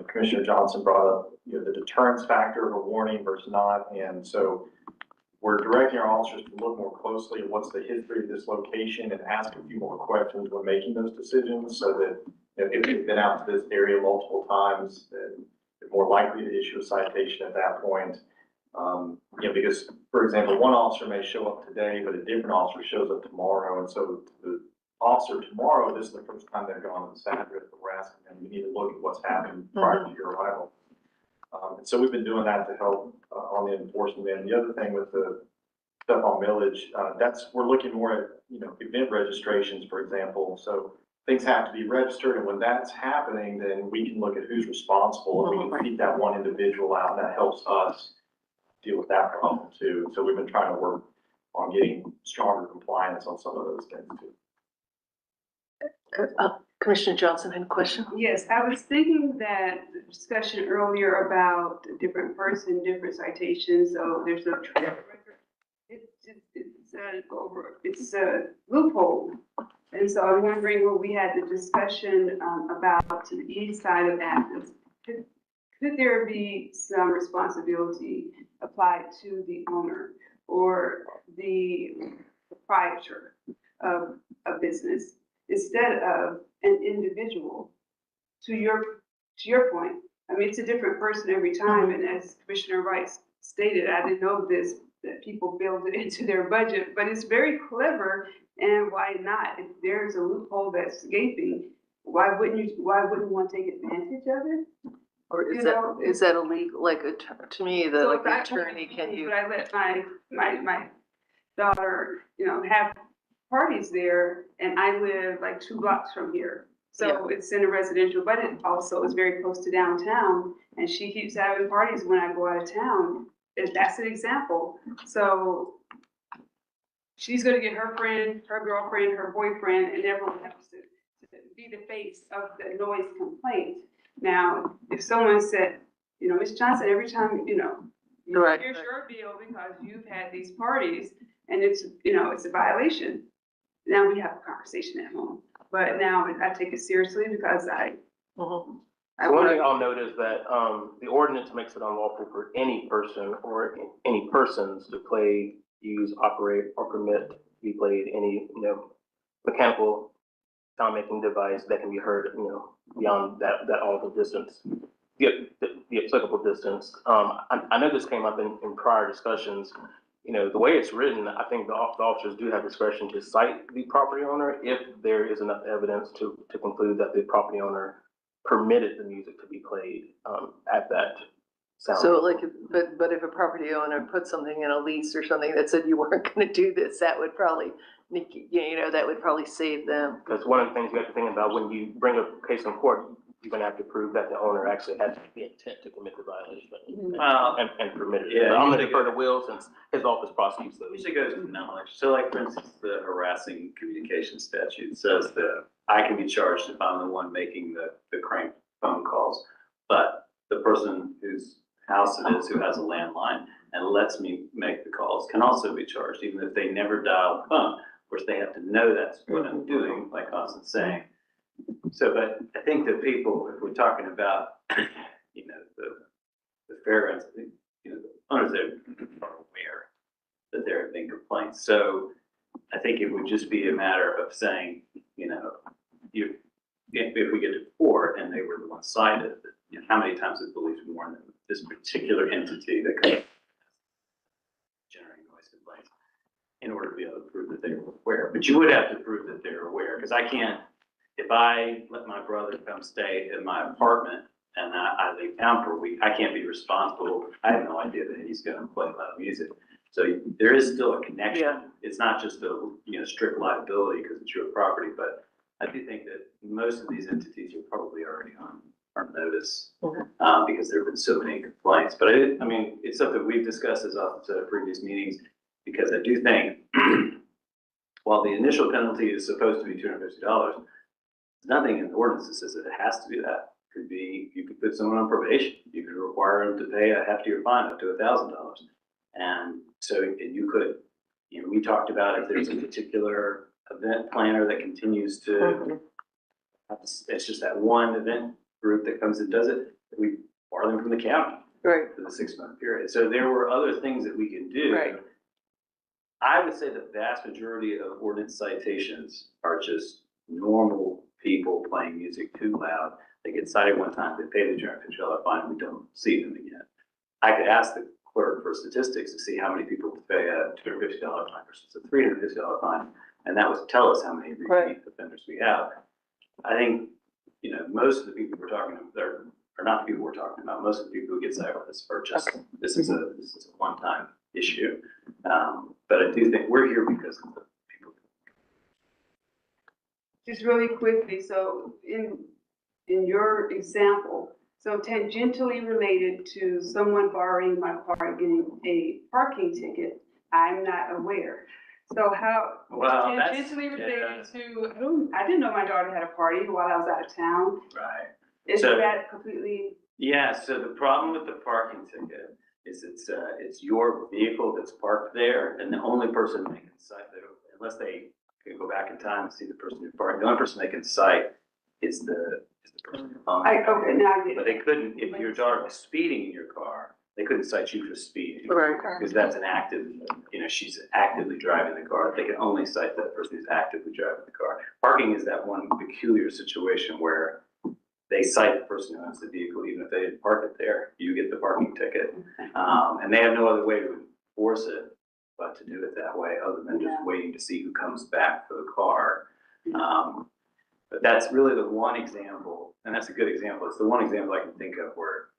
Commissioner Johnson brought up, the deterrence factor of a warning versus not. And so we're directing our officers to look more closely at what's the history of this location and ask a few more questions when making those decisions, so that if they've been out to this area multiple times, then they're more likely to issue a citation at that point. Because, for example, one officer may show up today, but a different officer shows up tomorrow. And so the officer tomorrow, this is the first time they've gone to this address, but we're asking them, you need to look at what's happened prior to your arrival. And so we've been doing that to help on the enforcement end. The other thing with the stuff on millage, we're looking more at, event registrations, for example. So things have to be registered, and when that's happening, then we can look at who's responsible, and we can keep that one individual out, and that helps us deal with that problem too. So we've been trying to work on getting stronger compliance on some of those things too. Commissioner Johnson had a question? Yes, I was thinking that the discussion earlier about a different person, different citations, so there's no track record. It's a loophole. And so I'm wondering, when we had the discussion about to the east side of Athens, could there be some responsibility applied to the owner or the proprietor of a business instead of an individual? To your point, I mean, it's a different person every time, and as Commissioner Rice stated, I didn't know this, that people build it into their budget, but it's very clever, and why not? If there's a loophole that's gaping, why wouldn't you want to take advantage of it? Or You know, is that illegal, like, to me, the, So like, if I- attorney, can you? But I let my daughter, have parties there, and I live like 2 blocks from here. So it's in a residential, but it also is very close to downtown, and she keeps having parties when I go out of town. And that's an example. So she's gonna get her friend, her girlfriend, her boyfriend, and everyone else to be the face of the noise complaint. Now, if someone said, Ms. Johnson, every time, Right, here's right. your bill because you've had these parties, and it's a violation. Now we have a conversation at home, but now I take it seriously because I Mhm. One thing I'll note is that, the ordinance makes it unlawful for any person or any persons to play, use, operate, or permit to be played any, mechanical sound-making device that can be heard, beyond that audible distance, the applicable distance. I know this came up in prior discussions. The way it's written, I think the officers do have discretion to cite the property owner if there is enough evidence to conclude that the property owner permitted the music to be played at that sound. So like, but if a property owner put something in a lease or something that said you weren't gonna do this, that would probably, that would probably save them. Because one of the things you have to think about when you bring a case in court, you're gonna have to prove that the owner actually had the intent to commit the violation and permitted it. Yeah, But I'm gonna usually defer to Will since his office prosecutes those. Usually goes with knowledge. So like, for instance, the harassing communication statute says that I can be charged if I'm the one making the crank phone calls. But the person whose house it is, who has a landline and lets me make the calls, can also be charged, even if they never dial the phone. Of course, they have to know that's what I'm doing, like Constance's saying. So, but I think that people, if we're talking about, the fairgrounds, the owners there are aware that there have been complaints. So I think it would just be a matter of saying, if we get to court and they were the one cited, how many times have police warned them this particular entity that could generate noise complaints in order to be able to prove that they were aware. But you would have to prove that they're aware, because I can't, if I let my brother come stay in my apartment and I leave town for a week, I can't be responsible. I have no idea that he's gonna play loud music. So there is still a connection. Yeah. It's not just a, strict liability because it's your property, but I do think that most of these entities are probably already on notice, because there have been so many complaints. But I mean, it's something we've discussed as often at previous meetings, because I do think while the initial penalty is supposed to be $250, there's nothing in the ordinance that says that it has to be that. Could be, you could put someone on probation. You could require them to pay a heftier fine up to $1,000. And so, and you could, we talked about if there's a particular event planner that continues to, it's just that one event group that comes and does it, we bar them from the county Right. for the 6-month period. So there were other things that we can do. Right. I would say the vast majority of ordinance citations are just normal people playing music too loud. They get cited one time, they pay the $250 fine, and we don't see them again. I could ask the clerk for statistics to see how many people pay a $250 fine versus a $350 fine, and that would tell us how many repeat offenders we have. I think, most of the people we're talking about are not the people we're talking about. Most of the people who get cited for this are just, this is a one-time issue. But I do think we're here because of the people. just really quickly, so in your example, so tangentially related to someone borrowing my car and getting a parking ticket, I'm not aware. So how, Well, that's, intentionally yeah, related to, I didn't know my daughter had a party while I was out of town. right. Isn't So- that completely? Yeah, so the problem with the parking ticket is it's your vehicle that's parked there, and the only person they can cite, unless they can go back in time and see the person who parked, the only person they can cite is the person who owned it. Okay, now I get But it. they couldn't, if your daughter was speeding in your car, they couldn't cite you for speeding. Right. Because that's an active, she's actively driving the car. They can only cite that person who's actively driving the car. Parking is that one peculiar situation where they cite the person who owns the vehicle, even if they didn't park it there, you get the parking ticket. And they have no other way to enforce it but to do it that way, other than just waiting to see who comes back for the car. But that's really the one example, and that's a good example. It's the one example I can think of where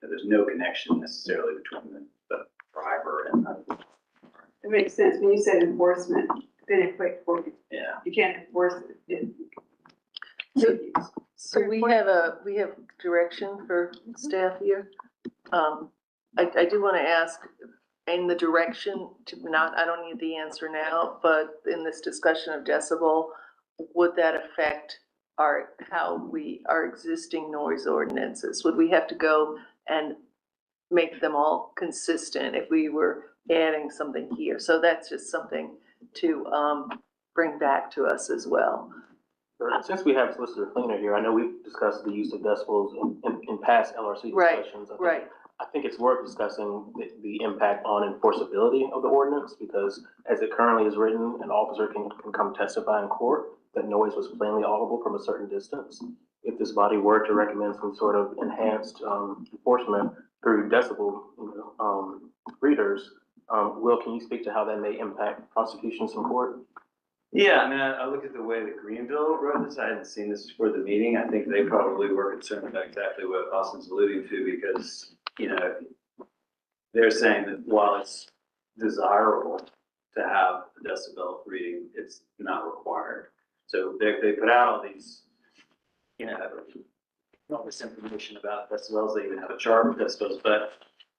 there's no connection necessarily between the driver and the. It makes sense when you said enforcement, then it quick for you. Yeah. You can't enforce it. So we have direction for staff here. I do want to ask, in the direction to not, I don't need the answer now, but in this discussion of decibel, would that affect our existing noise ordinances? Would we have to go and make them all consistent if we were adding something here? So that's just something to bring back to us as well. Since we have Solicitor Cleaner here, I know we've discussed the use of decibels in past LRC Right, discussions. I think it's worth discussing the impact on enforceability of the ordinance, because as it currently is written, an officer can come testify in court that noise was plainly audible from a certain distance. If this body were to recommend some sort of enhanced enforcement through decibel readers, Will, can you speak to how that may impact prosecutions in court? Yeah, I mean, I look at the way that Greenville wrote this. I hadn't seen this before the meeting. I think they probably were concerned about exactly what Austin's alluding to, because, they're saying that while it's desirable to have a decibel reading, it's not required. So they put out all these, all this information about decibels. They even have a chart with decibels, but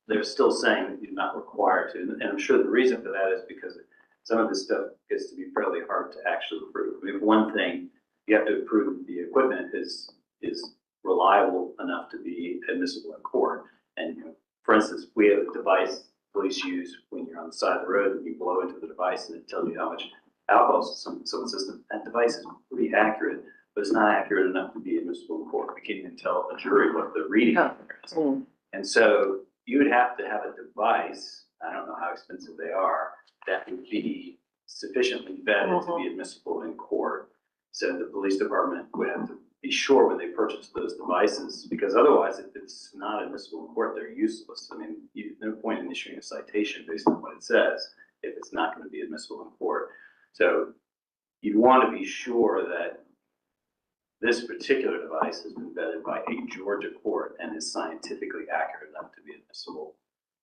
they're still saying that you're not required to. And I'm sure the reason for that is because some of this stuff gets to be fairly hard to actually prove. I mean, one thing you have to prove the equipment is reliable enough to be admissible in court. And for instance, we have a device police use when you're on the side of the road and you blow into the device and it tells you how much alcohol is in someone's system. That device is pretty accurate, but it's not accurate enough to be admissible in court. We can't even tell a jury what the reading is. And so you would have to have a device, I don't know how expensive they are, that would be sufficiently vetted to be admissible in court. So the police department would have to be sure when they purchase those devices, because otherwise, if it's not admissible in court, they're useless. I mean, there's no point in issuing a citation based on what it says if it's not going to be admissible in court. So you'd want to be sure that this particular device has been vetted by a Georgia court and is scientifically accurate enough to be admissible.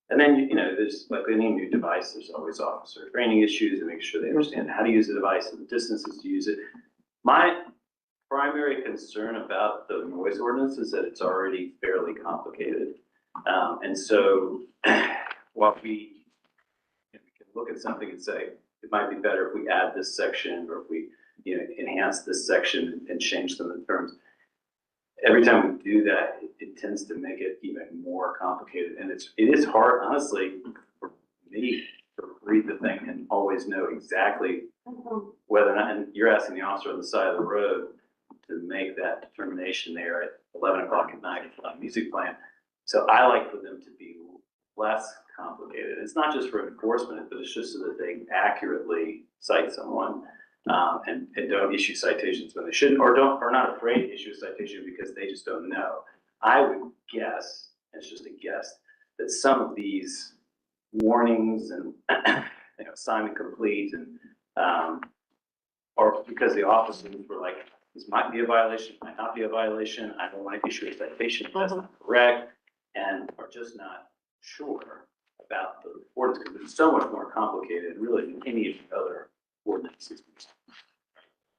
And then, there's like any new device, there's always officer training issues and making sure they understand how to use the device and the distances to use it. My primary concern about the noise ordinance is that it's already fairly complicated. And so while we can look at something and say, it might be better if we add this section or if we enhance this section and change some of the terms. Every time we do that, it tends to make it even more complicated. And it is hard, honestly, for me to read the thing and always know exactly whether or not, and you're asking the officer on the side of the road to make that determination there at 11 o'clock at night on music playing. So I like for them to be less complicated. It's not just for enforcement, but it's just so that they accurately cite someone. And don't issue citations when they shouldn't, or are not afraid to issue a citation because they just don't know. I would guess, it's just a guess, that some of these warnings and assignment complete and or because the officers were like, this might be a violation, might not be a violation, I don't want to issue a citation if that's not correct, and are just not sure about the ordinance because it's so much more complicated really than any of the other ordinances.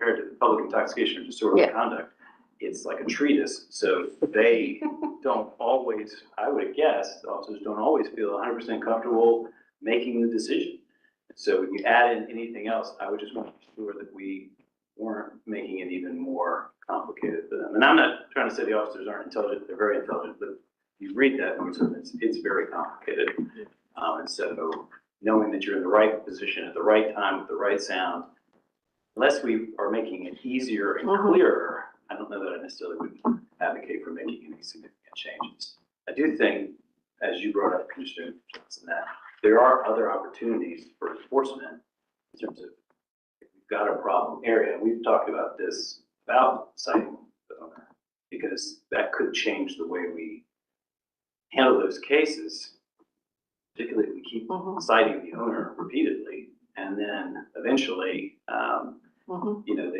Compared to public intoxication or disorderly conduct, it's like a treatise. So they don't always, I would guess, the officers don't always feel 100% comfortable making the decision. So when you add in anything else, I would just want to be sure that we weren't making it even more complicated for them. And I'm not trying to say the officers aren't intelligent, they're very intelligent, but you read that and it's very complicated. And so knowing that you're in the right position at the right time with the right sound, unless we are making it easier and clearer, I don't know that I necessarily would advocate for making any significant changes. I do think, as you brought up, Commissioner Johnson, that there are other opportunities for enforcement in terms of if we've got a problem area. We've talked about this, about citing the owner, because that could change the way we handle those cases, particularly if we keep citing the owner repeatedly, and then eventually, you know,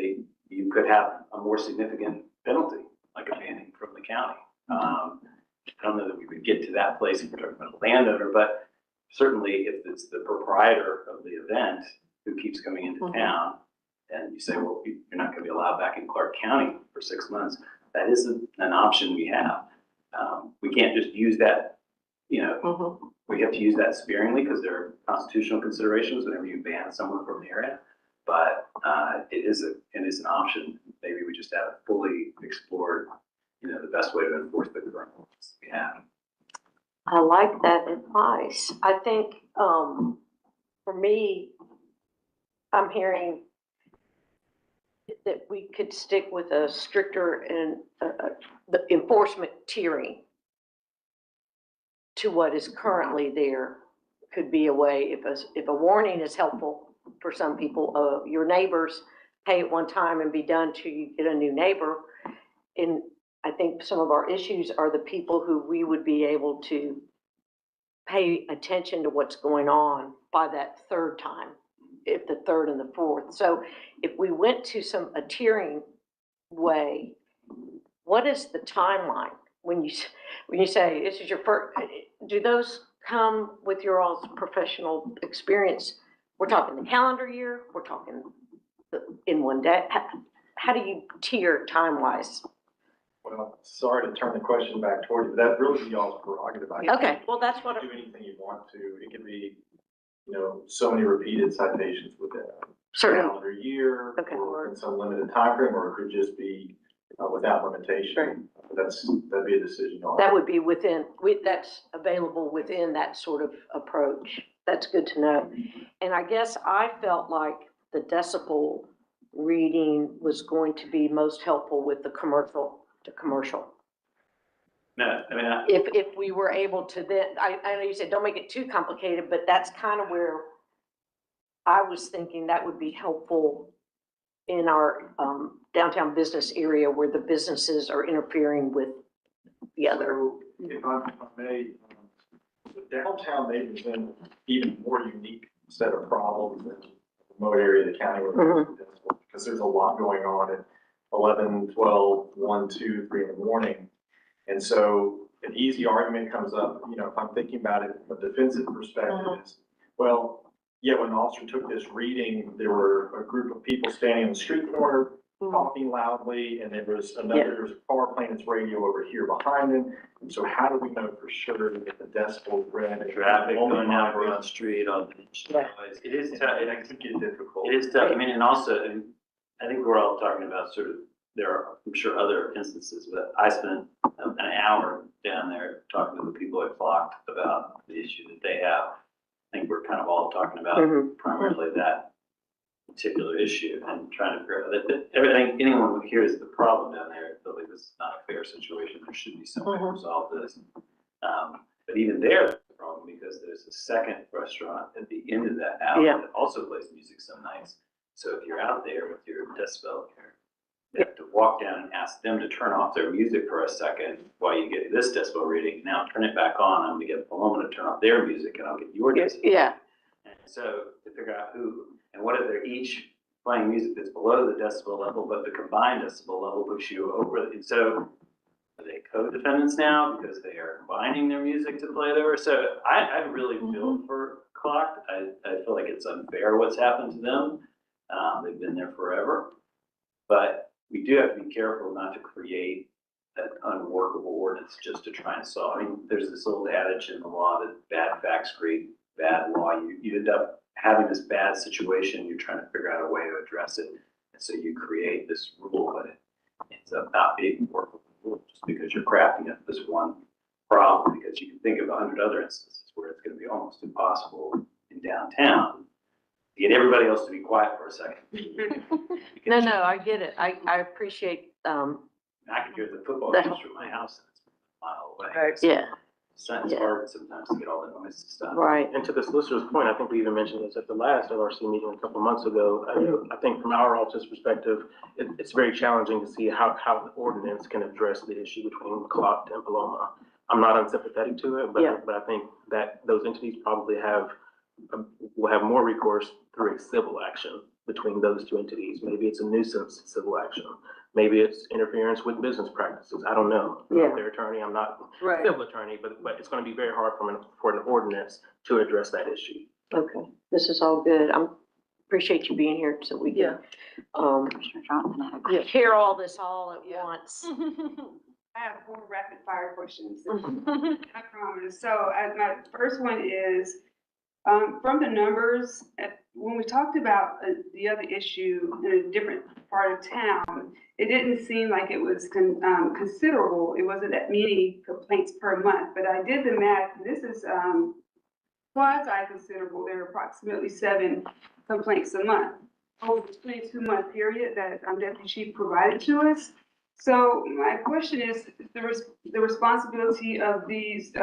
you could have a more significant penalty, like a banning from the county. I don't know that we would get to that place if we're talking about a landowner, but certainly if it's the proprietor of the event who keeps coming into town, and you say, well, you're not going to be allowed back in Clarke County for 6 months, that is an option we have. We can't just use that, you know, we have to use that sparingly because there are constitutional considerations whenever you ban someone from the area. But it is an option. Maybe we just haven't fully explored, you know, the best way to enforce the current laws we have. I like that advice. I think, for me, I'm hearing that we could stick with a stricter and the enforcement tiering to what is currently there. Could be a way, if a warning is helpful for some people, your neighbors pay it one time and be done till you get a new neighbor. And I think some of our issues are the people who we would be able to pay attention to what's going on by that third time, if the third and the fourth. So if we went to a tiering way, what is the timeline? When you say this is your first, do those come with your all's professional experience? We're talking the calendar year, we're talking in one day. How do you tier time-wise? Well, sorry to turn the question back toward you, but that really be y'all's prerogative. Okay, well, that's what. Do anything you want to. It could be, you know, so many repeated citations within a calendar year, or in some limited time frame, or it could just be without limitation. That'd be a decision. That would be that's available within that sort of approach. That's good to know. And I guess I felt like the decibel reading was going to be most helpful with the commercial to commercial. No, I mean, If we were able to then, I know you said don't make it too complicated, but that's kind of where I was thinking that would be helpful in our downtown business area where the businesses are interfering with the other. So if I may, the downtown may present even more unique set of problems than the remote area of the county because there's a lot going on at 11, 12, 1, 2, 3 in the morning. And so an easy argument comes up, you know, if I'm thinking about it from a defensive perspective is, well, yeah, when the officer took this reading, there were a group of people standing on the street corner talking loudly, and there was a car playing its radio over here behind them. And so how do we know for sure that the decibel read? traffic going down Broad Street, all the noise. It is tough. It could get difficult. It is tough. I mean, and also, I think we're all talking about sort of, there are, I'm sure, other instances, but I spent an hour down there talking to the people at Clarke about the issue that they have. I think we're kind of all talking about primarily that particular issue and trying to figure out that everything, anyone who hears the problem down there, feel like this is not a fair situation. There should be some way to resolve this. But even there, there's a problem because there's a second restaurant at the end of that alley that also plays music some nights. So if you're out there with your decibel here, you have to walk down and ask them to turn off their music for a second while you get this decibel reading. Now turn it back on. I'm going to get Paloma to turn off their music and I'll get your decibel. Yeah. And so to figure out who and what if they're each playing music that's below the decibel level, but the combined decibel level puts you over. And so are they co-defendants now because they are combining their music to play there? So I really feel for Clarke. I feel like it's unfair what's happened to them. They've been there forever. But we do have to be careful not to create an unworkable ordinance just to try and solve. I mean, there's this old adage in the law that bad facts create bad law. You end up having this bad situation, you're trying to figure out a way to address it. And so you create this rule, but it ends up not being workable just because you're crafting up this one problem, because you can think of 100 other instances where it's going to be almost impossible in downtown to get everybody else to be quiet for a second. No, no, I get it. I appreciate, I can hear the football That- games from my house, and it's a mile away. Right. So yeah, It's Yeah. hard sometimes to get all the noise to stop. right. And to the solicitor's point, I think we even mentioned this at the last LRC meeting a couple of months ago. I think from our office's perspective, it's very challenging to see how the ordinance can address the issue between McCloud and Paloma. I'm not unsympathetic to it, Yeah. but I think that those entities probably will have more recourse through a civil action between those two entities. Maybe it's a nuisance civil action. Maybe it's interference with business practices. I don't know. I'm Yeah. not their attorney, I'm not a Right. civil attorney, but it's gonna be very hard for an ordinance to address that issue. Okay, this is all good. Appreciate you being here so we Yeah. can, Commissioner Johnson had a question. hear all this all at Yeah. once. I have 4 rapid fire questions. I promise. So my first one is, from the numbers, when we talked about the other issue in a different part of town, it didn't seem like it was considerable. It wasn't that many complaints per month, but I did the math. This is quasi-considerable. There are approximately 7 complaints a month over the 22-month period that Deputy Chief provided to us. So my question is, the responsibility of these,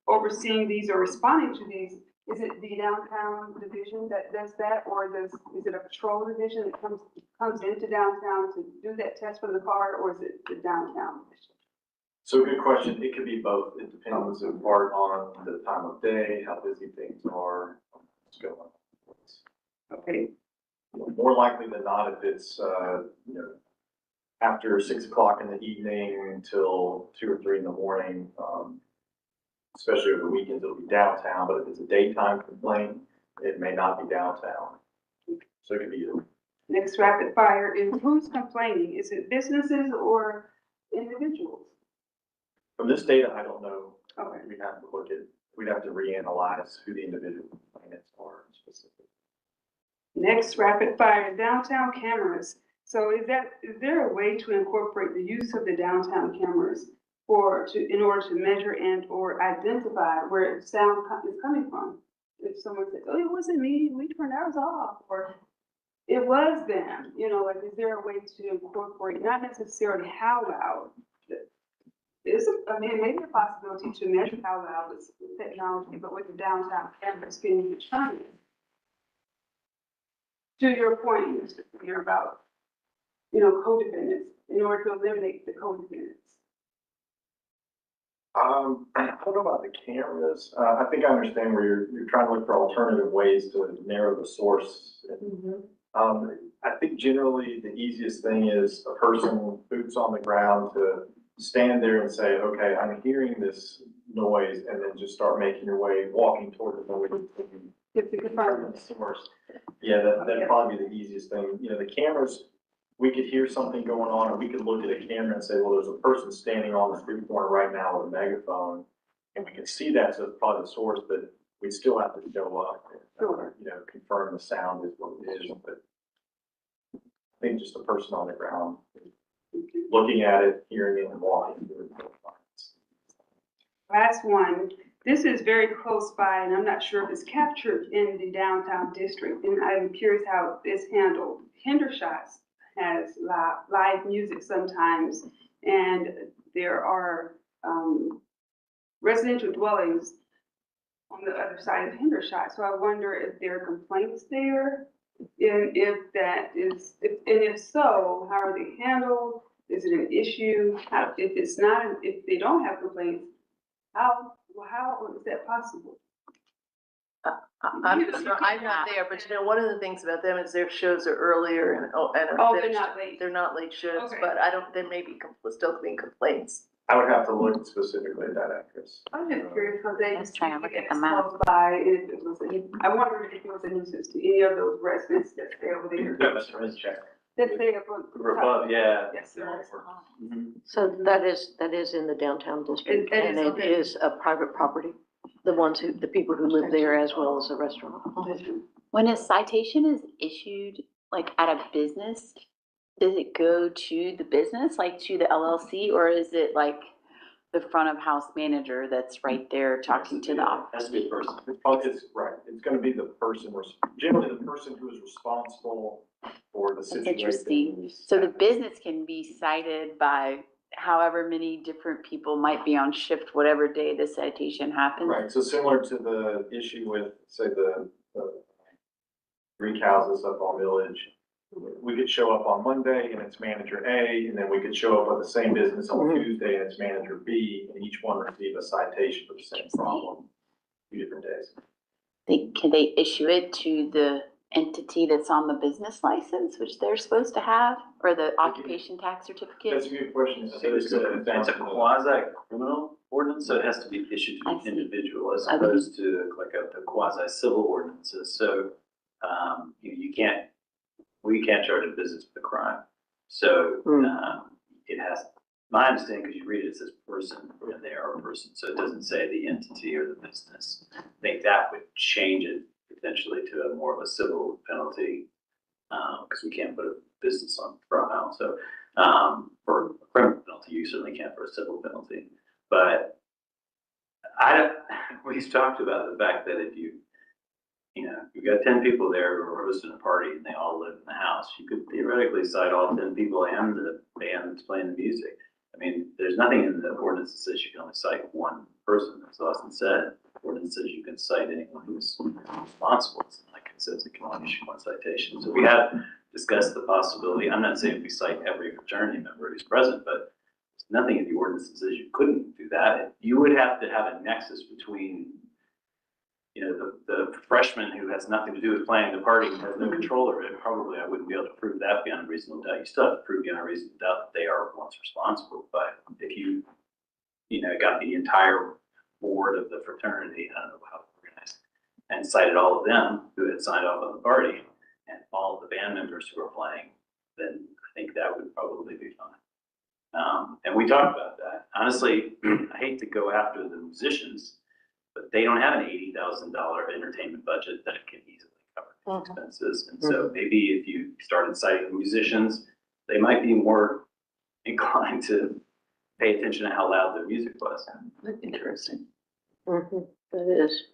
overseeing these or responding to these, is it the downtown division that does that, or is it a patrol division that comes into downtown to do that test for the car, or is it the downtown division? So good question. It could be both. It depends in part on the time of day, how busy things are, what's going on. Okay, More likely than not, if it's, after 6 o'clock in the evening until 2 or 3 in the morning, especially over the weekends, it'll be downtown, but if it's a daytime complaint, it may not be downtown. So it could be either. next rapid fire is, who's complaining? Is it businesses or individuals? From this data, I don't know. Okay. We'd have to reanalyze who the individual complainants are specifically. Next rapid fire, downtown cameras. So is there a way to incorporate the use of the downtown cameras in order to measure and or identify where sound is coming from? If someone says, "Oh, it wasn't me, we turned ours off," or "It was them," like, is there a way to incorporate, not necessarily how loud? Maybe a possibility to measure how loud with technology, but with the downtown cameras being determined. To your point, Mr. Speaker, about, co-defendants, in order to eliminate the co-defendants. I don't know about the cameras. I think I understand where you're trying to look for alternative ways to narrow the source. I think generally the easiest thing is a person, boots on the ground, to stand there and say, okay, I'm hearing this noise, and then just start making your way, walking toward the noise. If you could find The source. Yeah, that'd probably be the easiest thing. The cameras, we could hear something going on, and we could look at a camera and say, well, there's a person standing on the street corner right now with a megaphone, and we can see that, so it's probably the source, but we'd still have to go up and, confirm the sound is what it is. But I think just a person on the ground, looking at it, hearing it, and walking through it. Last one, this is very close by, and I'm not sure if it's captured in the downtown district, and I'm curious how it's handled. Hendershots has live music sometimes, and there are residential dwellings on the other side of Hendershot. So I wonder if there are complaints there, and if so, how are they handled? Is it an issue? If they don't have complaints, how is that possible? I'm not there, but one of the things about them is their shows are earlier and are They're finished. not late. They're not late shows, Okay. but there may be still being complaints. I would have to look specifically at that address. I'm just curious because they Let's try and look at the it's map. close by, and if it was, I wondered if it was a nuisance to any of those residents that stay over there. That stay up on. We're above, yeah. Yes, sir. So that is in the downtown district, It is, and it okay. is a private property, the people who live there as well as the restaurant. When a citation is issued, like at a business, does it go to the business, like to the LLC, or is it like the front of house manager that's right there talking to the office? Has to be a person. It's right, it's gonna be the person, generally the person who is responsible for the That's situation. interesting. So the business can be cited by however many different people might be on shift, whatever day the citation happens. Right, so similar to the issue with, say, the Greek houses up on Village, we could show up on Monday and it's manager A, and then we could show up at the same business on Tuesday and it's manager B, and each one receive a citation for the same problem, 2 different days. Can they issue it to the entity that's on the business license, which they're supposed to have, or the occupation tax certificate? That's a good question. I So think it's a quasi-criminal ordinance, so it has to be issued to I an see. individual as Okay. opposed to like the quasi-civil ordinances. So, we can't charge a business with a crime. So, it has, my understanding, because you read it, it says person, and they are a person, so it doesn't say the entity or the business. I think that would change it potentially to a more of a civil penalty, because we can't put a business on trial. So, for a criminal penalty, you certainly can't for a civil penalty. But we've talked about the fact that if you've got 10 people there who are hosting a party and they all live in the house, you could theoretically cite all 10 people and the band that's playing the music. I mean, there's nothing in the ordinance that says you can only cite one person, as Austin said. The ordinance says you can cite anyone who's responsible. It's not like it says it can only issue one citation. So we have discussed the possibility. I'm not saying we cite every fraternity member who's present, but there's nothing in the ordinance that says you couldn't do that. You would have to have a nexus between the freshman who has nothing to do with planning the party and has no control over it. Probably I wouldn't be able to prove that beyond a reasonable doubt. You still have to prove beyond a reasonable doubt that they are once responsible. But if you got the entire board of the fraternity, I don't know how organized, and cited all of them who had signed off on the party and all of the band members who were playing, then I think that would probably be fine. And we talked about that. Honestly, I hate to go after the musicians, but they don't have an $80,000 entertainment budget that can easily cover these expenses. And so maybe if you started citing musicians, they might be more inclined to pay attention to how loud their music was. Interesting. It is.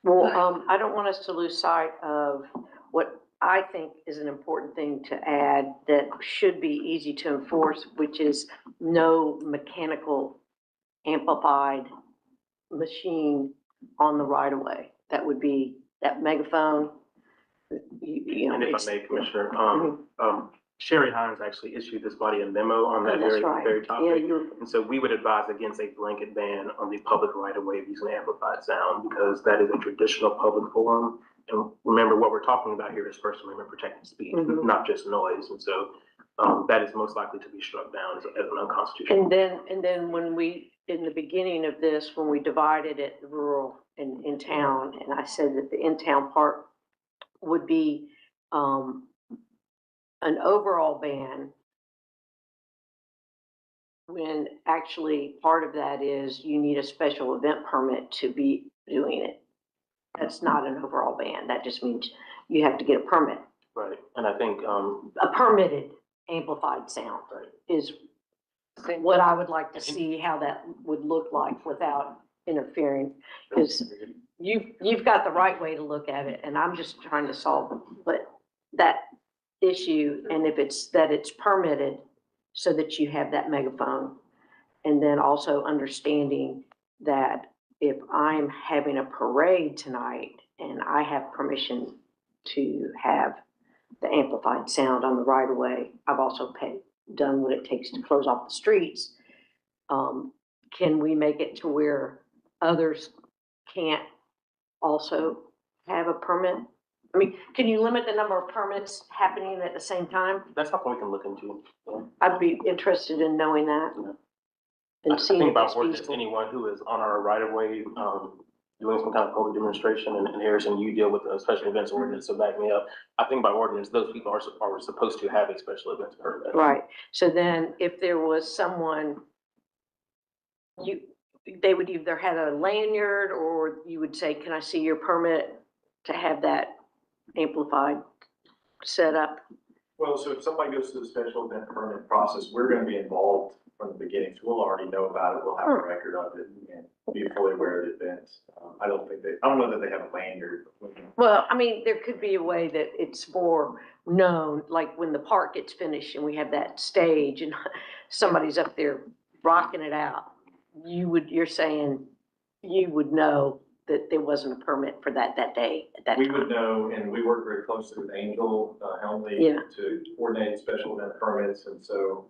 Well, I don't want us to lose sight of what I think is an important thing to add that should be easy to enforce, which is no mechanical amplified machine on the right of way. That would be that megaphone. And if I may, Commissioner, Sherry Hines actually issued this body a memo on that very Yeah, topic. And so we would advise against a blanket ban on the public right of way of using amplified sound, because that is a traditional public forum. And remember, what we're talking about here is First Amendment protected speech, not just noise. And so that is most likely to be struck down as an unconstitutional. And then when we, in the beginning of this, when we divided it, the rural and in town, and I said that the in-town part would be an overall ban, when actually part of that is you need a special event permit to be doing it. That's not an overall ban. That just means you have to get a permit. Right. And I think A permitted amplified sound is what I would like to see how that would look like without interfering. Because you've got the right way to look at it, and I'm just trying to solve that issue. And if it's that it's permitted so that you have that megaphone, and then also understanding that if I'm having a parade tonight and I have permission to have the amplified sound on the right of way, I've also done what it takes to close off the streets. Can we make it to where others can't also have a permit? I mean, can you limit the number of permits happening at the same time? that's something we can look into. I'd be interested in knowing that. I And seeing think if by it's ordinance, feasible. anyone who is on our right of way, doing some kind of public demonstration, and Harrison, you deal with the special events ordinance, so back me up. I think by ordinance, those people are supposed to have a special events permit. Right, so then if there was someone, they would either have a lanyard, or you would say, can I see your permit to have that amplified setup. Well, so if somebody goes through the special event permit process, we're gonna be involved from the beginning, so we'll already know about it, we'll have a record of it and be fully aware of the events. I don't know that they have a lanyard. Well, I mean, there could be a way that it's more known, like when the park gets finished and we have that stage and somebody's up there rocking it out. You're saying you would know that there wasn't a permit for that day at that We time. would know, and we work very closely with Angel Helmley Yeah. to coordinate special event permits, and so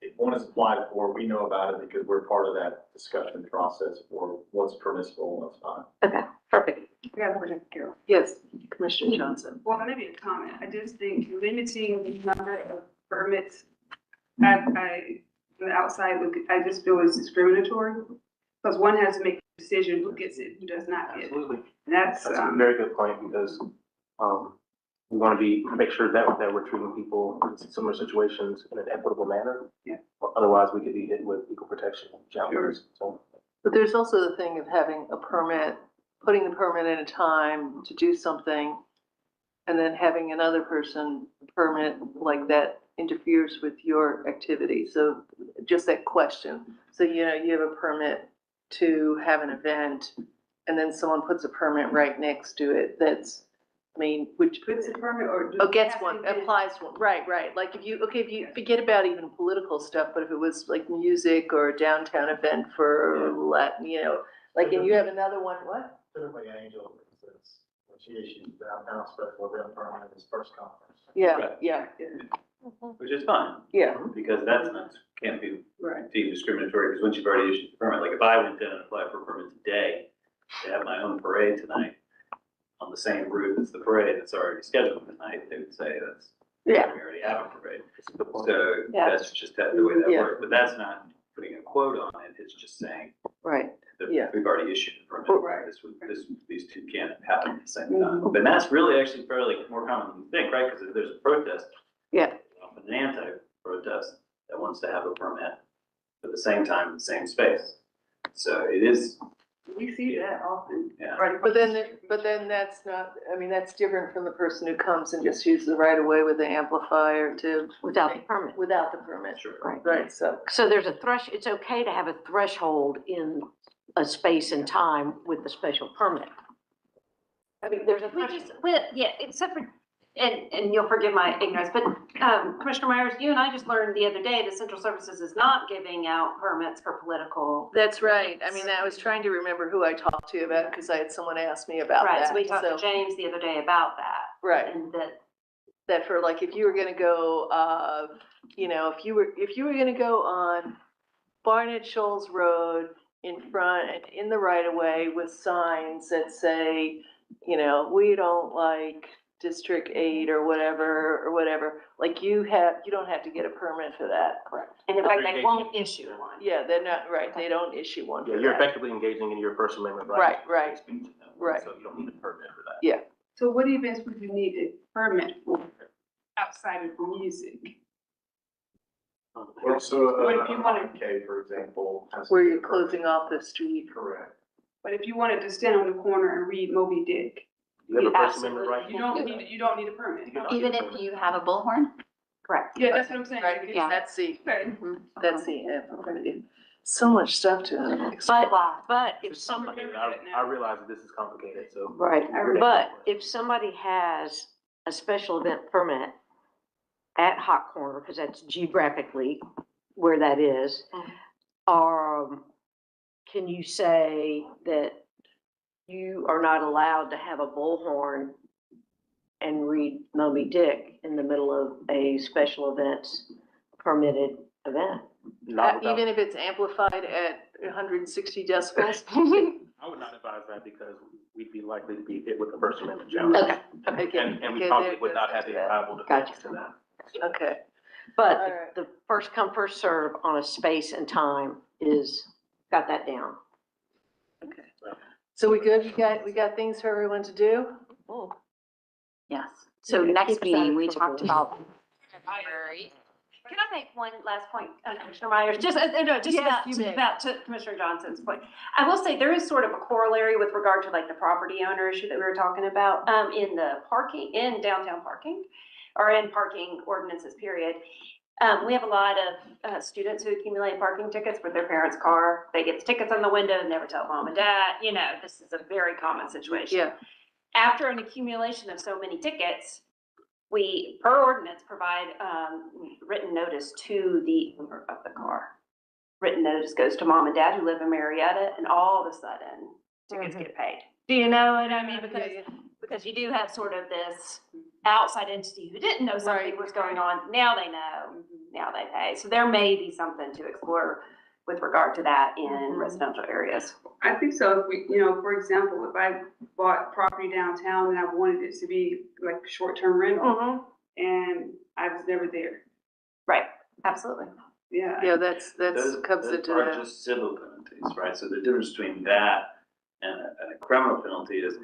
if one is applied for, we know about it because we're part of that discussion process for what's permissible and what's not. Okay, perfect. Carol. Yes, Commissioner Johnson. Well, maybe a comment. I just think limiting the number of permits, on the outside, I just feel is discriminatory. Because one has to make a decision who gets it, who does not get it. Absolutely. And that's, That's a very good point because, we want to make sure that we're treating people in similar situations in an equitable manner. Yeah. Otherwise, we could be hit with equal protection challenges. So, But there's also the thing of having a permit, putting the permit in a time to do something, and then having another person permit like that interferes with your activity. So just that question. So, you know, you have a permit to have an event, and then someone puts a permit right next to it. That's, I mean, which puts a permit or. oh, gets one, applies one, right, like if you forget about even political stuff, but if it was like music or a downtown event for Latin, you know, like, and you have another one, what? Typically, Angel, for instance, when she issued the downtown special event permit at his first conference. Yeah, Right. yeah, Which is fine, yeah, because that's not, can't be right. deemed discriminatory, because once you've already issued the permit, like if I went in and applied for a permit today, to have my own parade tonight, on the same route as the parade that's already scheduled tonight, they would say that's, Yeah. we already have a parade. So Yeah. that's just the way that Yeah. works, but that's not putting a quote on it, it's just saying Right, that Yeah. we've already issued the permit. Right. These two can't happen at the same time. But that's really actually fairly more common than you think, right? Because if there's a protest, Yeah. often an anti-protest that wants to have a permit at the same time in the same space. So it is, We see that often. yeah. Right. but then that's not, I mean, that's different from the person who comes and just uses the right of way with the amplifier to. Without the permit. Without the permit. Sure. Right. Right, so. So there's it's okay to have a threshold in a space and time with the special permit. I mean, there's a We threshold. yeah, except for, and you'll forgive my ignorance, but, Commissioner Myers, you and I just learned the other day that Central Services is not giving out permits for political. That's right. I mean, I was trying to remember who I talked to about it because I had someone ask me about that. Right, so we talked to James the other day about that. Right. And That for like, if you were gonna go, you know, if you were gonna go on Barnett Shoals Road in front, in the right of way with signs that say, you know, we don't like District 8 or whatever, like you don't have to get a permit for that. Correct. And in fact, they won't issue one. Yeah, they're not, right, they don't issue one yeah, for you're that. effectively engaging in your First Amendment right. Right, right. So you don't need a permit for that. So what events would you need a permit for outside of music? Well, so, What if you wanted- okay, for example. has to Where be you're a permit. closing off the street. Correct. But if you wanted to stand on the corner and read Moby Dick, You have a First Absolutely. Amendment right. you don't need a permit. You do not Even need a if permit. you have a bullhorn? Correct. Yeah, that's what I'm saying. Right, Yeah. that's the, Okay. that's the, so much stuff to. But if somebody, I realize that this is complicated, so. right, really- but if somebody has a special event permit at Hot Corner, because that's geographically where that is, can you say that you are not allowed to have a bullhorn and read Moby Dick in the middle of a special events permitted event? Not without- Even if it's amplified at 160 decibels? I would not advise that because we'd be likely to be hit with a First Amendment challenge. Okay. And we Okay, probably there would not goes have the that. viable Gotcha. defense to that. Okay, But All right. the first come, first serve on a space and time got that down. okay. So we good? We got things for everyone to do? Yes. So Okay, next keep us out of meeting, we trouble. talked about February. Can I make one last point, Commissioner Myers? Just, no, just Yeah, about you to, may. to Commissioner Johnson's point. I will say there is sort of a corollary with regard to like the property owner issue that we were talking about, in the parking, in downtown parking, or in parking ordinances, period. We have a lot of students who accumulate parking tickets with their parents' car. They get the tickets on the window and never tell mom and dad. You know, this is a very common situation. Yeah. After an accumulation of so many tickets, we, per ordinance, provide written notice to the owner of the car. Written notice goes to mom and dad who live in Marietta, and all of a sudden, tickets get paid. Do you know what I mean? Because you do have sort of this outside entity who didn't know something was going on. Now they know, now they pay. So there may be something to explore with regard to that in residential areas. I think so. If we, for example, if I bought property downtown and I wanted it to be like short-term rental and I was never there. Right, absolutely. Yeah. Yeah, that's comes Those into are that. just civil penalties, right? So the difference between that and a criminal penalty is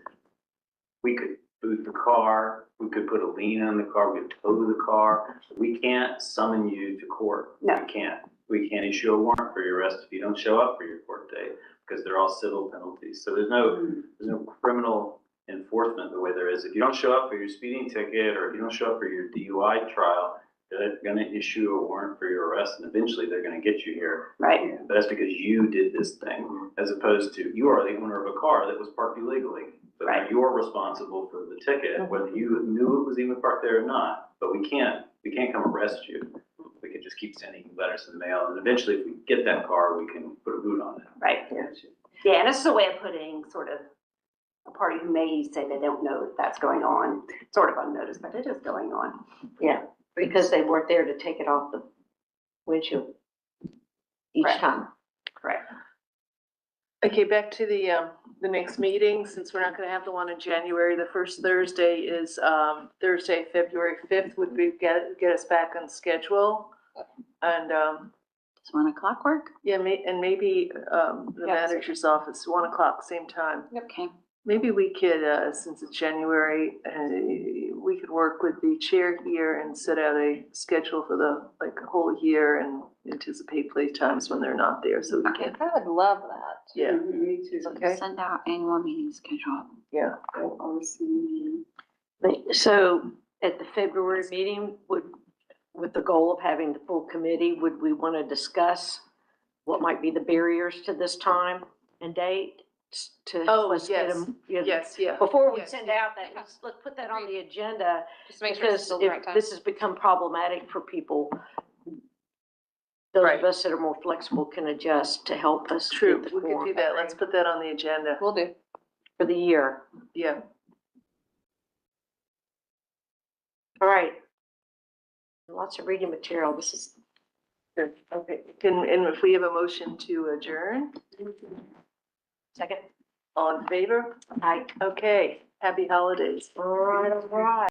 we could boot the car, we could put a lien on the car, we could tow the car. We can't summon you to court. No. We can't. We can't issue a warrant for your arrest if you don't show up for your court date, because they're all civil penalties. So there's no criminal enforcement the way there is. If you don't show up for your speeding ticket, or if you don't show up for your DUI trial, they're gonna issue a warrant for your arrest, and eventually they're gonna get you here. Right. But that's because you did this thing, as opposed to you are the owner of a car that was parked illegally. So Right. you're responsible for the ticket, whether you knew it was even parked there or not. But we can't come arrest you. We can just keep sending you letters in the mail, and eventually if we get that car, we can put a boot on it. Right. Yeah, and this is a way of putting sort of a party who may say they don't know that that's going on, sort of unnoticed, but it is going on. Yeah, because they weren't there to take it off the windshield each Correct. time. Correct. Okay, back to the next meeting, since we're not gonna have the one in January. The first Thursday is, Thursday, February 5th would be, get us back on schedule. And, Does 1 o'clock work? yeah, and maybe, the Yes. manager's office, 1 o'clock, same time. Okay. Maybe we could, since it's January, we could work with the chair here and set out a schedule for the, like, whole year and anticipate play times when they're not there, so we can, I would love that. yeah, Me too. okay, Send out annual meeting schedule. yeah. So at the February meeting, with the goal of having the full committee, would we want to discuss what might be the barriers to this time and date? To Oh, let's get yes. 'em, you know, Yes, yeah. before we Yes. send out that, let's put that on the agenda, Just make sure it's because still the right if time. this has become problematic for people, those Right. of us that are more flexible can adjust to help us True, get we the could do quorum that. Let's put that on the agenda. Will do. for the year. Yeah. All right. Lots of reading material. This is Good. Okay. And if we have a motion to adjourn, second. all in favor? Aye. Okay, happy holidays. All right, all right.